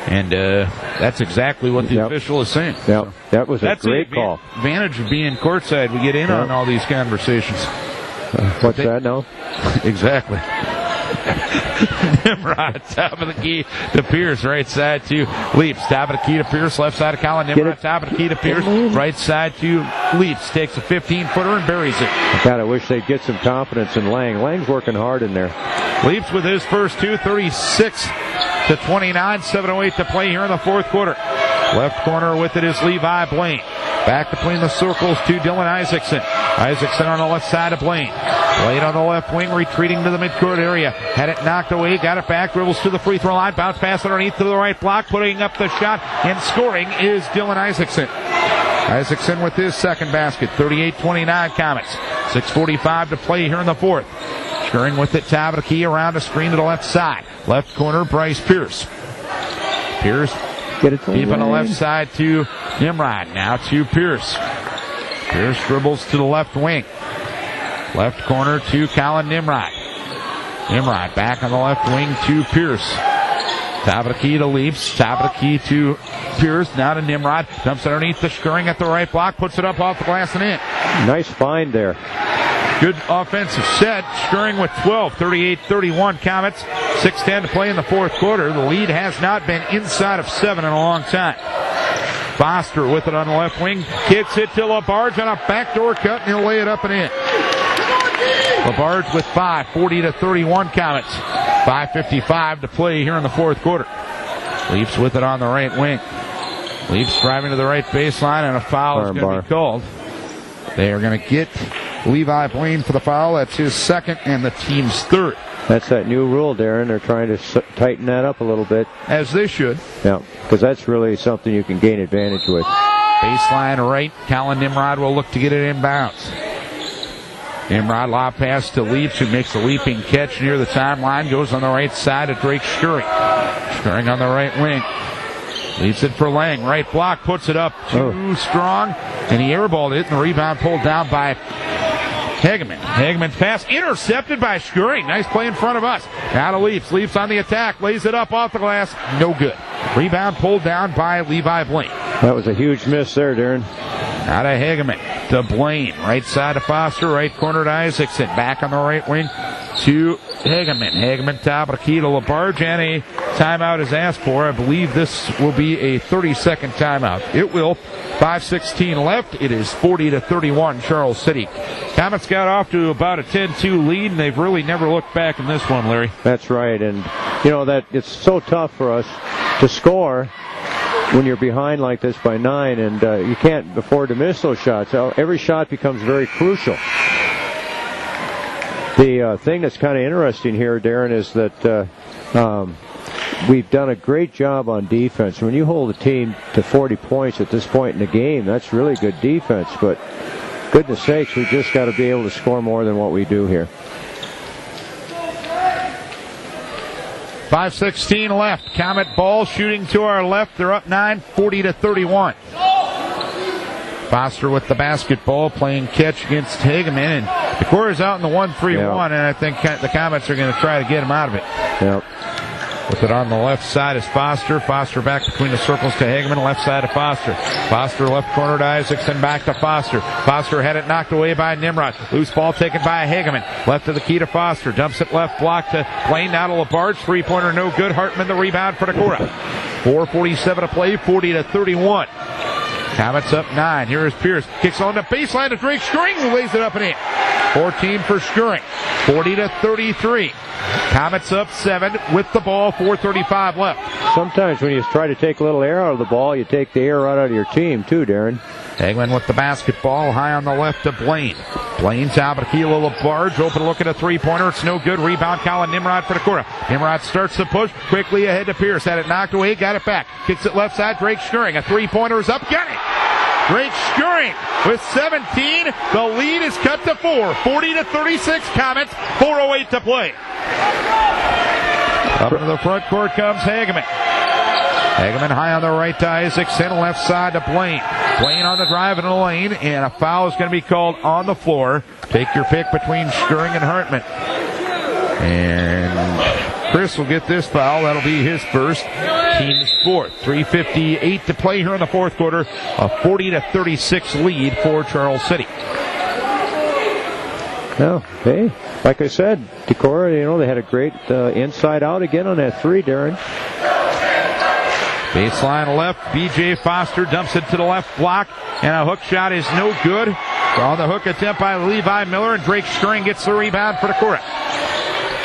And that's exactly what the official is saying. Yep, that was a great call. Advantage of being courtside. We get in on all these conversations. What's that now? Exactly. Nimrod, top of the key to Pierce, right side to Leaps. Top of the key to Pierce, left side of Colin Nimrod. Top of the key to Pierce, right side to Leaps. Takes a 15-footer and buries it. God, I wish they'd get some confidence in Lang. Lang's working hard in there. Leaps with his first two, 36-29, 7:08 to play here in the fourth quarter. Left corner with it is Levi Blaine. Back between the circles to Dylan Isaacson. Isaacson on the left side of Blaine. Blaine on the left wing, retreating to the midcourt area. Had it knocked away, got it back, dribbles to the free throw line, bounce pass underneath to the right block, putting up the shot, and scoring is Dylan Isaacson. Isaacson with his second basket, 38-29 Comets. 6:45 to play here in the fourth. Scoring with it, top of the key, around a screen to the left side. Left corner, Bryce Pierce. Pierce deep on the left side to Nimrod. Now to Pierce. Pierce dribbles to the left wing. Left corner to Colin Nimrod. Nimrod back on the left wing to Pierce. Top of the key to Leaps. Top of the key to Pierce. Now to Nimrod. Dumps underneath the Schuring at the right block. Puts it up off the glass and in. Nice find there. Good offensive set. Schuring with 12. 38-31 Comets. 6:10 to play in the fourth quarter. The lead has not been inside of 7 in a long time. Foster with it on the left wing. Kicks it to LaBarge on a backdoor cut, and he'll lay it up and in. LaBarge with 5. 40-31 Comets. 5:55 to play here in the fourth quarter. Leaps with it on the right wing. Leaps driving to the right baseline, and a foul is going to be called. They are going to get Levi Blaine for the foul. That's his second and the team's third. That's that new rule, Darren. They're trying to tighten that up a little bit. As they should. Yeah, because that's really something you can gain advantage with. Baseline right. Colin Nimrod will look to get it inbounds. Nimrod lob pass to Leaps, who makes a leaping catch near the timeline. Goes on the right side of Drake Schuring. Schuring on the right wing. Leaves it for Lang. Right block, puts it up too strong. And he airballed it, and the rebound pulled down by Hageman. Hageman's pass intercepted by Schuring. Nice play in front of us. Now to Leaps. Leaps on the attack. Lays it up off the glass. No good. Rebound pulled down by Levi Blaine. That was a huge miss there, Darren. Out of Hageman to Blaine. Right side of Foster. Right corner to Isaacson. Back on the right wing to Hageman. Hageman top of the key to LaBarge, and a timeout is asked for. I believe this will be a 30-second timeout. It will. 5:16 left. It is 40-31 Charles City. Comets got off to about a 10-2 lead, and they've really never looked back in this one, Larry. That's right, and you know that it's so tough for us to score when you're behind like this by 9, and you can't afford to miss those shots. Every shot becomes very crucial. The thing that's kind of interesting here, Darren, is that we've done a great job on defense. When you hold a team to 40 points at this point in the game, that's really good defense. But Goodness sakes, we just got to be able to score more than what we do here. 5:16 left. Comet ball shooting to our left. They're up 9, 40-31. Foster with the basketball, playing catch against Hageman, and Decorah's out in the 1-3-1, and I think the Comets are going to try to get him out of it. Yep. With it on the left side is Foster. Foster back between the circles to Hageman, left side to Foster. Foster left corner to Isaacson, back to Foster. Foster had it knocked away by Nimrod. Loose ball taken by Hageman. Left to the key to Foster. Dumps it left block to Blaine, now to LaBarge. Three-pointer no good. Hartman the rebound for Decorah. 4:47 to play, 40-31. Comets up 9. Here is Pierce. Kicks on the baseline to Drake Schuring, who lays it up and in. 14 for Schuring. 40-33. Comets up 7 with the ball. 4:35 left. Sometimes when you try to take a little air out of the ball, you take the air right out of your team too, Darren. Hageman with the basketball, high on the left to Blaine. Blaine top of Kilo LaBarge, open look at a three-pointer. It's no good. Rebound, Colin Nimrod for Decorah. Nimrod starts the push, quickly ahead to Pierce. Had it knocked away, got it back. Kicks it left side, Drake Schuring. A three-pointer is up, got it! Drake Schuring with 17. The lead is cut to 4. 40-36 Comets, 4:08 to play. Up into the front court comes Hageman. Hageman high on the right to Isaacson, left side to Blaine. Blaine on the drive in the lane, and a foul is going to be called on the floor. Take your pick between Schuring and Hartman. And Chris will get this foul. That'll be his first, team's fourth. 3:58 to play here in the fourth quarter. A 40-36 lead for Charles City. Well, hey, like I said, Decorah, they had a great inside out again on that three, Darren. Baseline left, B.J. Foster dumps it to the left block, and a hook shot is no good. On the hook attempt by Levi Miller, and Drake Schuring gets the rebound for Decorah.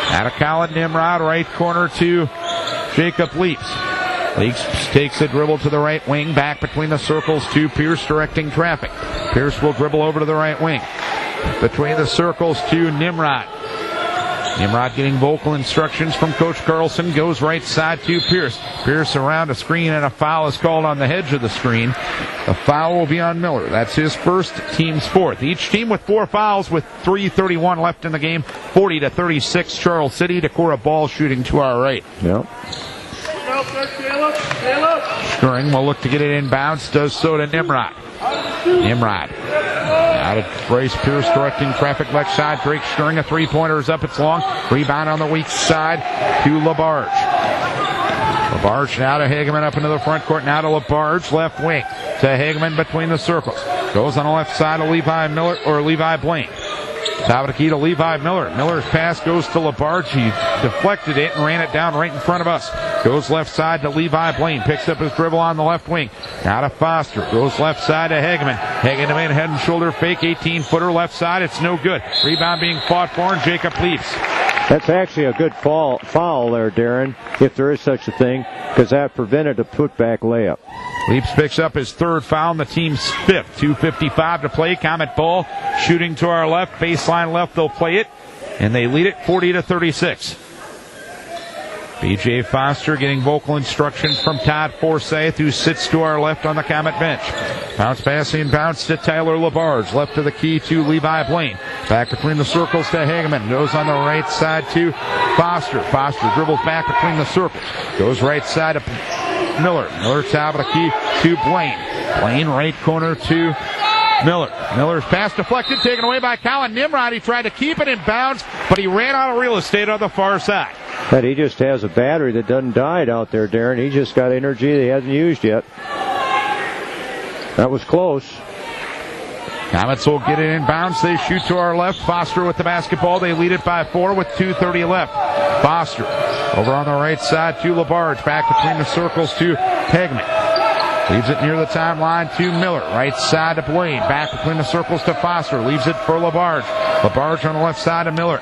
Out of Colin Nimrod, right corner to Jacob Leaps. Leaps takes a dribble to the right wing, back between the circles to Pierce directing traffic. Pierce will dribble over to the right wing. Between the circles to Nimrod. Nimrod getting vocal instructions from Coach Carlson. Goes right side to Pierce. Pierce around a screen, and a foul is called on the edge of the screen. The foul will be on Miller. That's his first, team's fourth. Each team with 4 fouls with 3:31 left in the game. 40-36 Charles City. Decorah ball shooting to our right. Yep. Schuring will look to get it inbounds. Does so to Nimrod. Nimrod. Out of Bryce Pierce directing traffic left side. Drake Schuring, a three-pointer is up. It's long. Rebound on the weak side to LaBarge. LaBarge now to Hageman up into the front court. Now to LaBarge, left wing to Hageman between the circles. Goes on the left side to Levi Miller or Levi Blaine. Top of the key to Levi Miller. Miller's pass goes to LaBarge. He deflected it and ran it down right in front of us. Goes left side to Levi Blaine. Picks up his dribble on the left wing. Now to Foster. Goes left side to Hageman. Hageman head and shoulder fake. 18-footer left side. It's no good. Rebound being fought for, and Jacob Leaps. That's actually a good foul there, Darren, if there is such a thing, because that prevented a putback layup. Leaps picks up his third foul, and the team's fifth. 2:55 to play. Comet ball shooting to our left. Baseline left, they'll play it, and they lead it 40-36. B.J. Foster getting vocal instructions from Todd Forsyth, who sits to our left on the Comet bench. Bounce pass inbounds to Tyler LaBarge. Left to the key to Levi Blaine. Back between the circles to Hageman. Goes on the right side to Foster. Foster dribbles back between the circles. Goes right side to Miller. Miller top of the key to Blaine. Blaine right corner to Miller. Miller's pass deflected, taken away by Colin Nimrod. He tried to keep it in bounds, but he ran out of real estate on the far side. But he just has a battery that doesn't die out there, Darren. He just got energy that he hasn't used yet. That was close. Comets will get it in bounds. They shoot to our left. Foster with the basketball. They lead it by 4 with 2:30 left. Foster over on the right side to LaBarge. Back between the circles to Hageman. Leaves it near the timeline to Miller. Right side to Blaine. Back between the circles to Foster. Leaves it for LaBarge. LaBarge on the left side to Miller.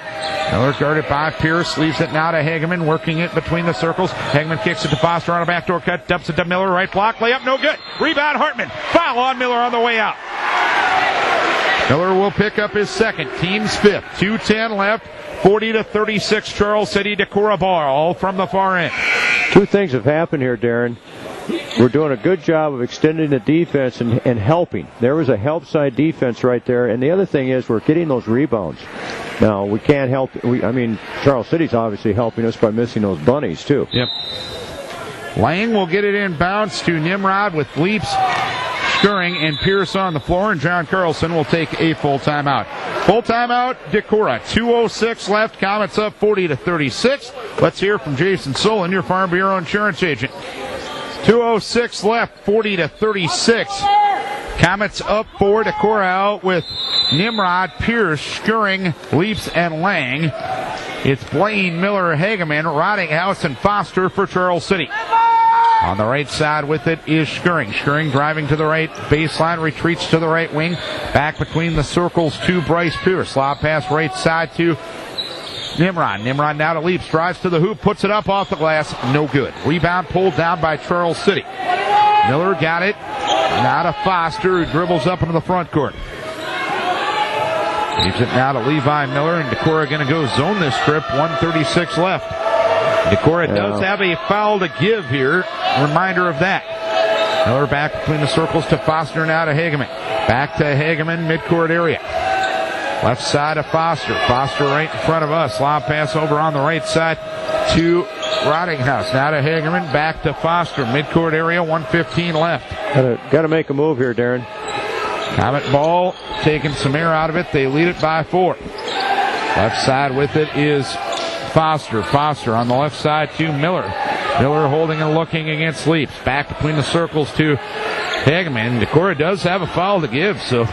Miller guarded by Pierce. Leaves it now to Hageman. Working it between the circles. Hageman kicks it to Foster on a backdoor cut. Dumps it to Miller. Right block. Layup. No good. Rebound Hartman. Foul on Miller on the way out. Miller will pick up his second. Team's fifth. 2:10 left. 40-36 Charles City. Decorah ball all from the far end. Two things have happened here, Darren. we're doing a good job of extending the defense and helping. There was a help side defense right there. And the other thing is we're getting those rebounds. Now, we can't help. Charles City's obviously helping us by missing those bunnies, too. Yep. Lang will get it inbounds to Nimrod with Leaps, Skurring, and Pierce on the floor, and John Carlson will take a full timeout. Full timeout, Decorah. 2:06 left. Comets up 40-36. Let's hear from Jason Solon, your Farm Bureau insurance agent. 2:06 left, 40-36. Comets up 4. Decorah out with Nimrod, Pierce, Skurring, Leaps, and Lang. It's Blaine, Miller, Hageman, Rottinghouse, and Foster for Charles City. On the right side with it is Skurring. Skurring driving to the right baseline, retreats to the right wing. Back between the circles to Bryce Pierce. Lob pass right side to Nimrod. Nimrod now to Leaps. Drives to the hoop, puts it up off the glass. No good. Rebound pulled down by Charles City. Miller got it. Now to Foster, who dribbles up into the front court. Leaves it now to Levi Miller, and Decorah going to go zone this trip. 1:36 left. Decorah does have a foul to give here. Reminder of that. Miller back between the circles to Foster, now to Hageman. Back to Hageman, midcourt area. Left side of Foster. Foster right in front of us. Lob pass over on the right side to Rottinghouse. Now to Hageman, back to Foster. Midcourt area, 1:15 left. Got to make a move here, Darren. Comet ball, taking some air out of it. They lead it by 4. Left side with it is Foster. Foster on the left side to Miller. Miller holding and looking against Leaps. Back between the circles to Hageman. Decorah does have a foul to give, so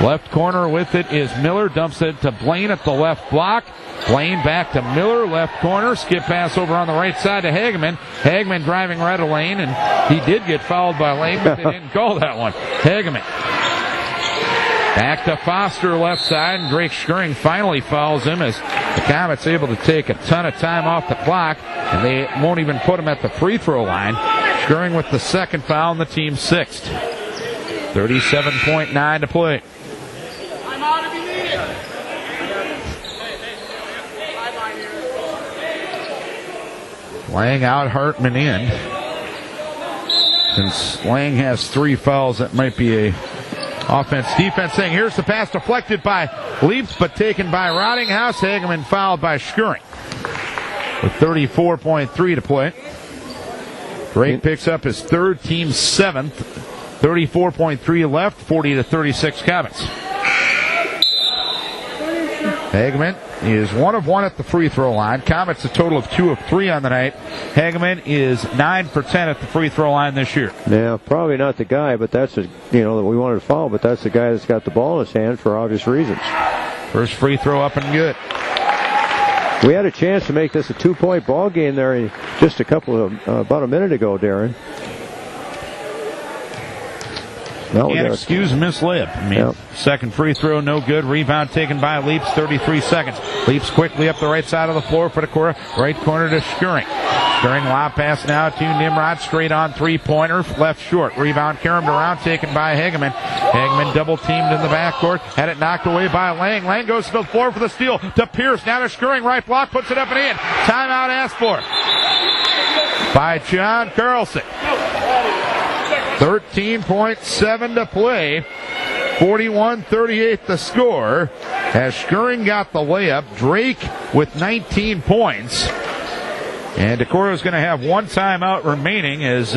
left corner with it is Miller. Dumps it to Blaine at the left block. Blaine back to Miller, left corner. Skip pass over on the right side to Hageman. Hageman driving right of Lane, and he did get fouled by Lane, but they didn't call that one. Hageman back to Foster, left side, and Drake Skurring finally fouls him as the Comets able to take a ton of time off the clock, and they won't even put him at the free throw line. Skurring with the second foul, and the team's 6th. 37.9 to play. Lang out, Hartman in. Since Lang has 3 fouls, that might be a offense-defense thing. Here's the pass deflected by Leaps, but taken by Rottinghouse. Hageman fouled by Skurring. With 34.3 to play. Drake picks up his 3rd, team's 7th. 34.3 left, 40-36 Comets. Hageman is 1 of 1 at the free throw line. Comets a total of 2 of 3 on the night. Hageman is 9 for 10 at the free throw line this year. Yeah, probably not the guy, but that's that we wanted to foul, but that's the guy that's got the ball in his hand for obvious reasons. First free throw up and good. We had a chance to make this a 2-point ball game there just about a minute ago, Darren. Can't excuse miss layup. Second free throw, no good. Rebound taken by Leaps, 33 seconds. Leaps quickly up the right side of the floor for Decorah. Right corner to Skurring. Skurring lob pass now to Nimrod. Straight on three-pointer, left short. Rebound carried around, taken by Hageman. Hageman double teamed in the backcourt. Had it knocked away by Lang. Lang goes to the floor for the steal to Pierce. Now to Skurring, right block, puts it up and in. Timeout asked for by John Carlson. 13.7 to play. 41-38 the score. As Skurring got the layup. Drake with 19 points. And Decorah is going to have 1 timeout remaining as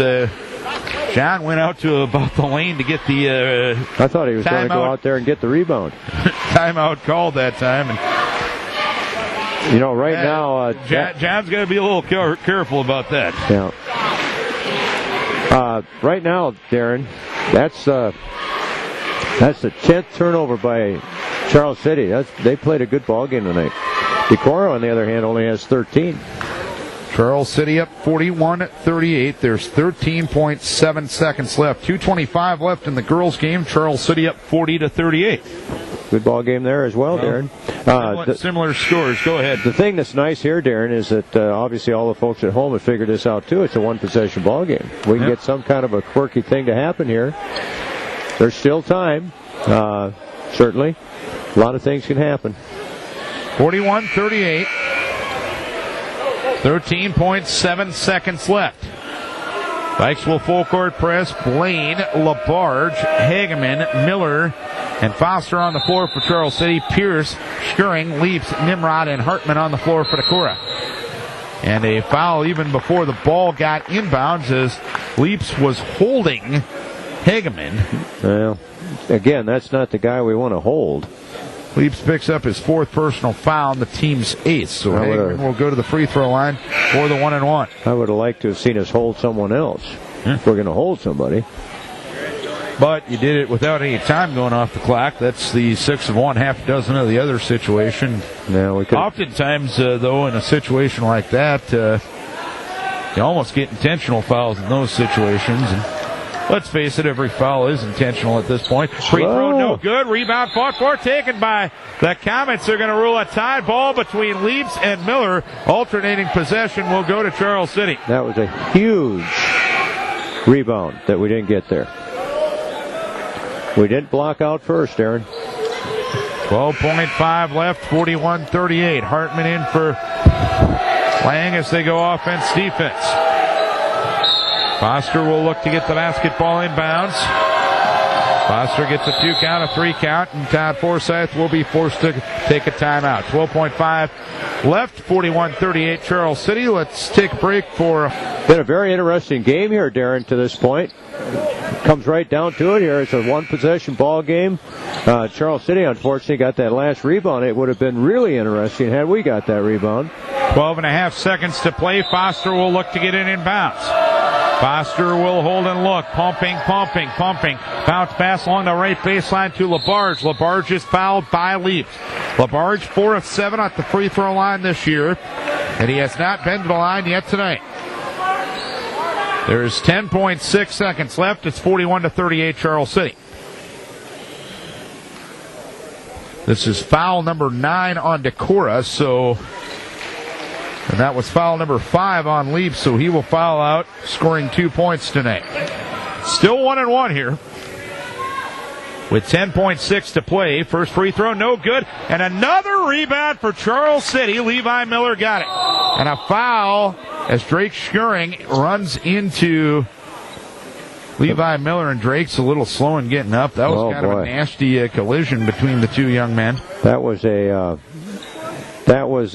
John went out to about the lane to get the I thought he was going to go out there and get the rebound. Timeout called that time. And right now... John's got to be a little careful about that. Yeah. Right now, Darren, that's the 10th turnover by Charles City. They played a good ball game tonight. Decorah, on the other hand, only has 13. Charles City up 41-38. There's 13.7 seconds left. 2:25 left in the girls' game. Charles City up 40-38. Good ball game there as well, Darren. Similar scores. Go ahead. The thing that's nice here, Darren, is that obviously all the folks at home have figured this out too. It's a 1-possession ball game. We can get some kind of a quirky thing to happen here. There's still time. Certainly, a lot of things can happen. 41-38. 13.7 seconds left. Vikes will full court press. Blaine, LaBarge, Hageman, Miller, and Foster on the floor for Charles City. Pierce, Schuring, Leaps, Nimrod, and Hartman on the floor for Decorah. And a foul even before the ball got inbounds as Leaps was holding Hageman. Well, again, that's not the guy we want to hold. Leaps picks up his 4th personal foul and the team's 8th. So Hageman will go to the free throw line for the 1-and-1. I would have liked to have seen us hold someone else if we're going to hold somebody. But you did it without any time going off the clock. That's the 6 of one, half a dozen of the other situation. Yeah, we could. Oftentimes, though, in a situation like that, you almost get intentional fouls in those situations. And let's face it, every foul is intentional at this point. Free throw, no good. Rebound fought for, taken by the Comets. They're going to rule a tie ball between Leaps and Miller. Alternating possession will go to Charles City. That was a huge rebound that we didn't get there. We didn't block out first, Aaron. 12.5 left, 41-38. Hartman in for Lang as they go offense-defense. Foster will look to get the basketball inbounds. Foster gets a 2 count, a 3 count, and Todd Forsyth will be forced to take a timeout. 12.5 left, 41-38 Charles City. Let's take a break for... Been a very interesting game here, Darren, to this point. Comes right down to it here. It's a one-possession ball game. Charles City, unfortunately, got that last rebound. It would have been really interesting had we got that rebound. 12.5 seconds to play. Foster will look to get it inbounds. Foster will hold and look. Pumping. Bounce pass along the right baseline to LaBarge. LaBarge is fouled by Leaps. LaBarge 4 of 7 at the free throw line this year, and he has not been to the line yet tonight. There's 10.6 seconds left. It's 41-38 Charles City. This is foul number 9 on Decorah, and that was foul number 5 on Leaps, so he will foul out, scoring 2 points tonight. Still 1-and-1 here with 10.6 to play. First free throw, no good. And another rebound for Charles City. Levi Miller got it. And a foul as Drake Schuring runs into Levi Miller, and Drake's a little slow in getting up. That was kind of a nasty collision between the two young men. That was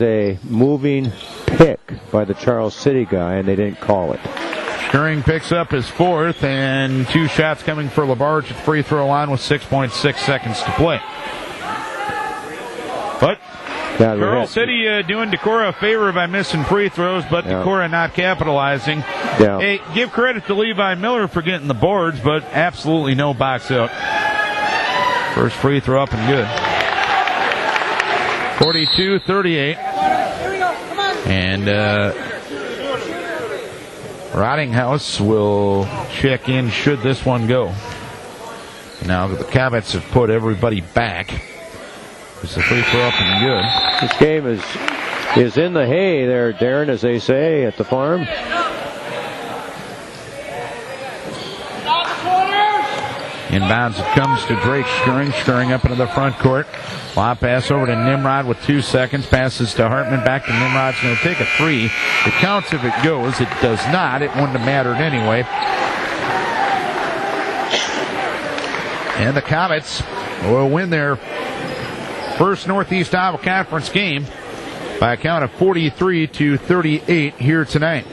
a moving pick by the Charles City guy, and they didn't call it. Schuring picks up his 4th, and 2 shots coming for LaBarge at the free throw line with 6.6 seconds to play. But Charles City doing Decorah a favor by missing free throws, but Decorah not capitalizing. Yeah. Hey, give credit to Levi Miller for getting the boards, but absolutely no box out. First free throw up and good. 42-38. And Rottinghouse will check in should this one go. Now the Comets have put everybody back. It's a free throw up and good. This game is in the hay there, Darren, as they say at the farm. Inbounds it comes to Drake Schuring up into the front court. Lob pass over to Nimrod with 2 seconds. Passes to Hartman. Back to Nimrod's going to take a 3. It counts if it goes. It does not. It wouldn't have mattered anyway. And the Comets will win their first Northeast Iowa Conference game by a count of 43-38 here tonight.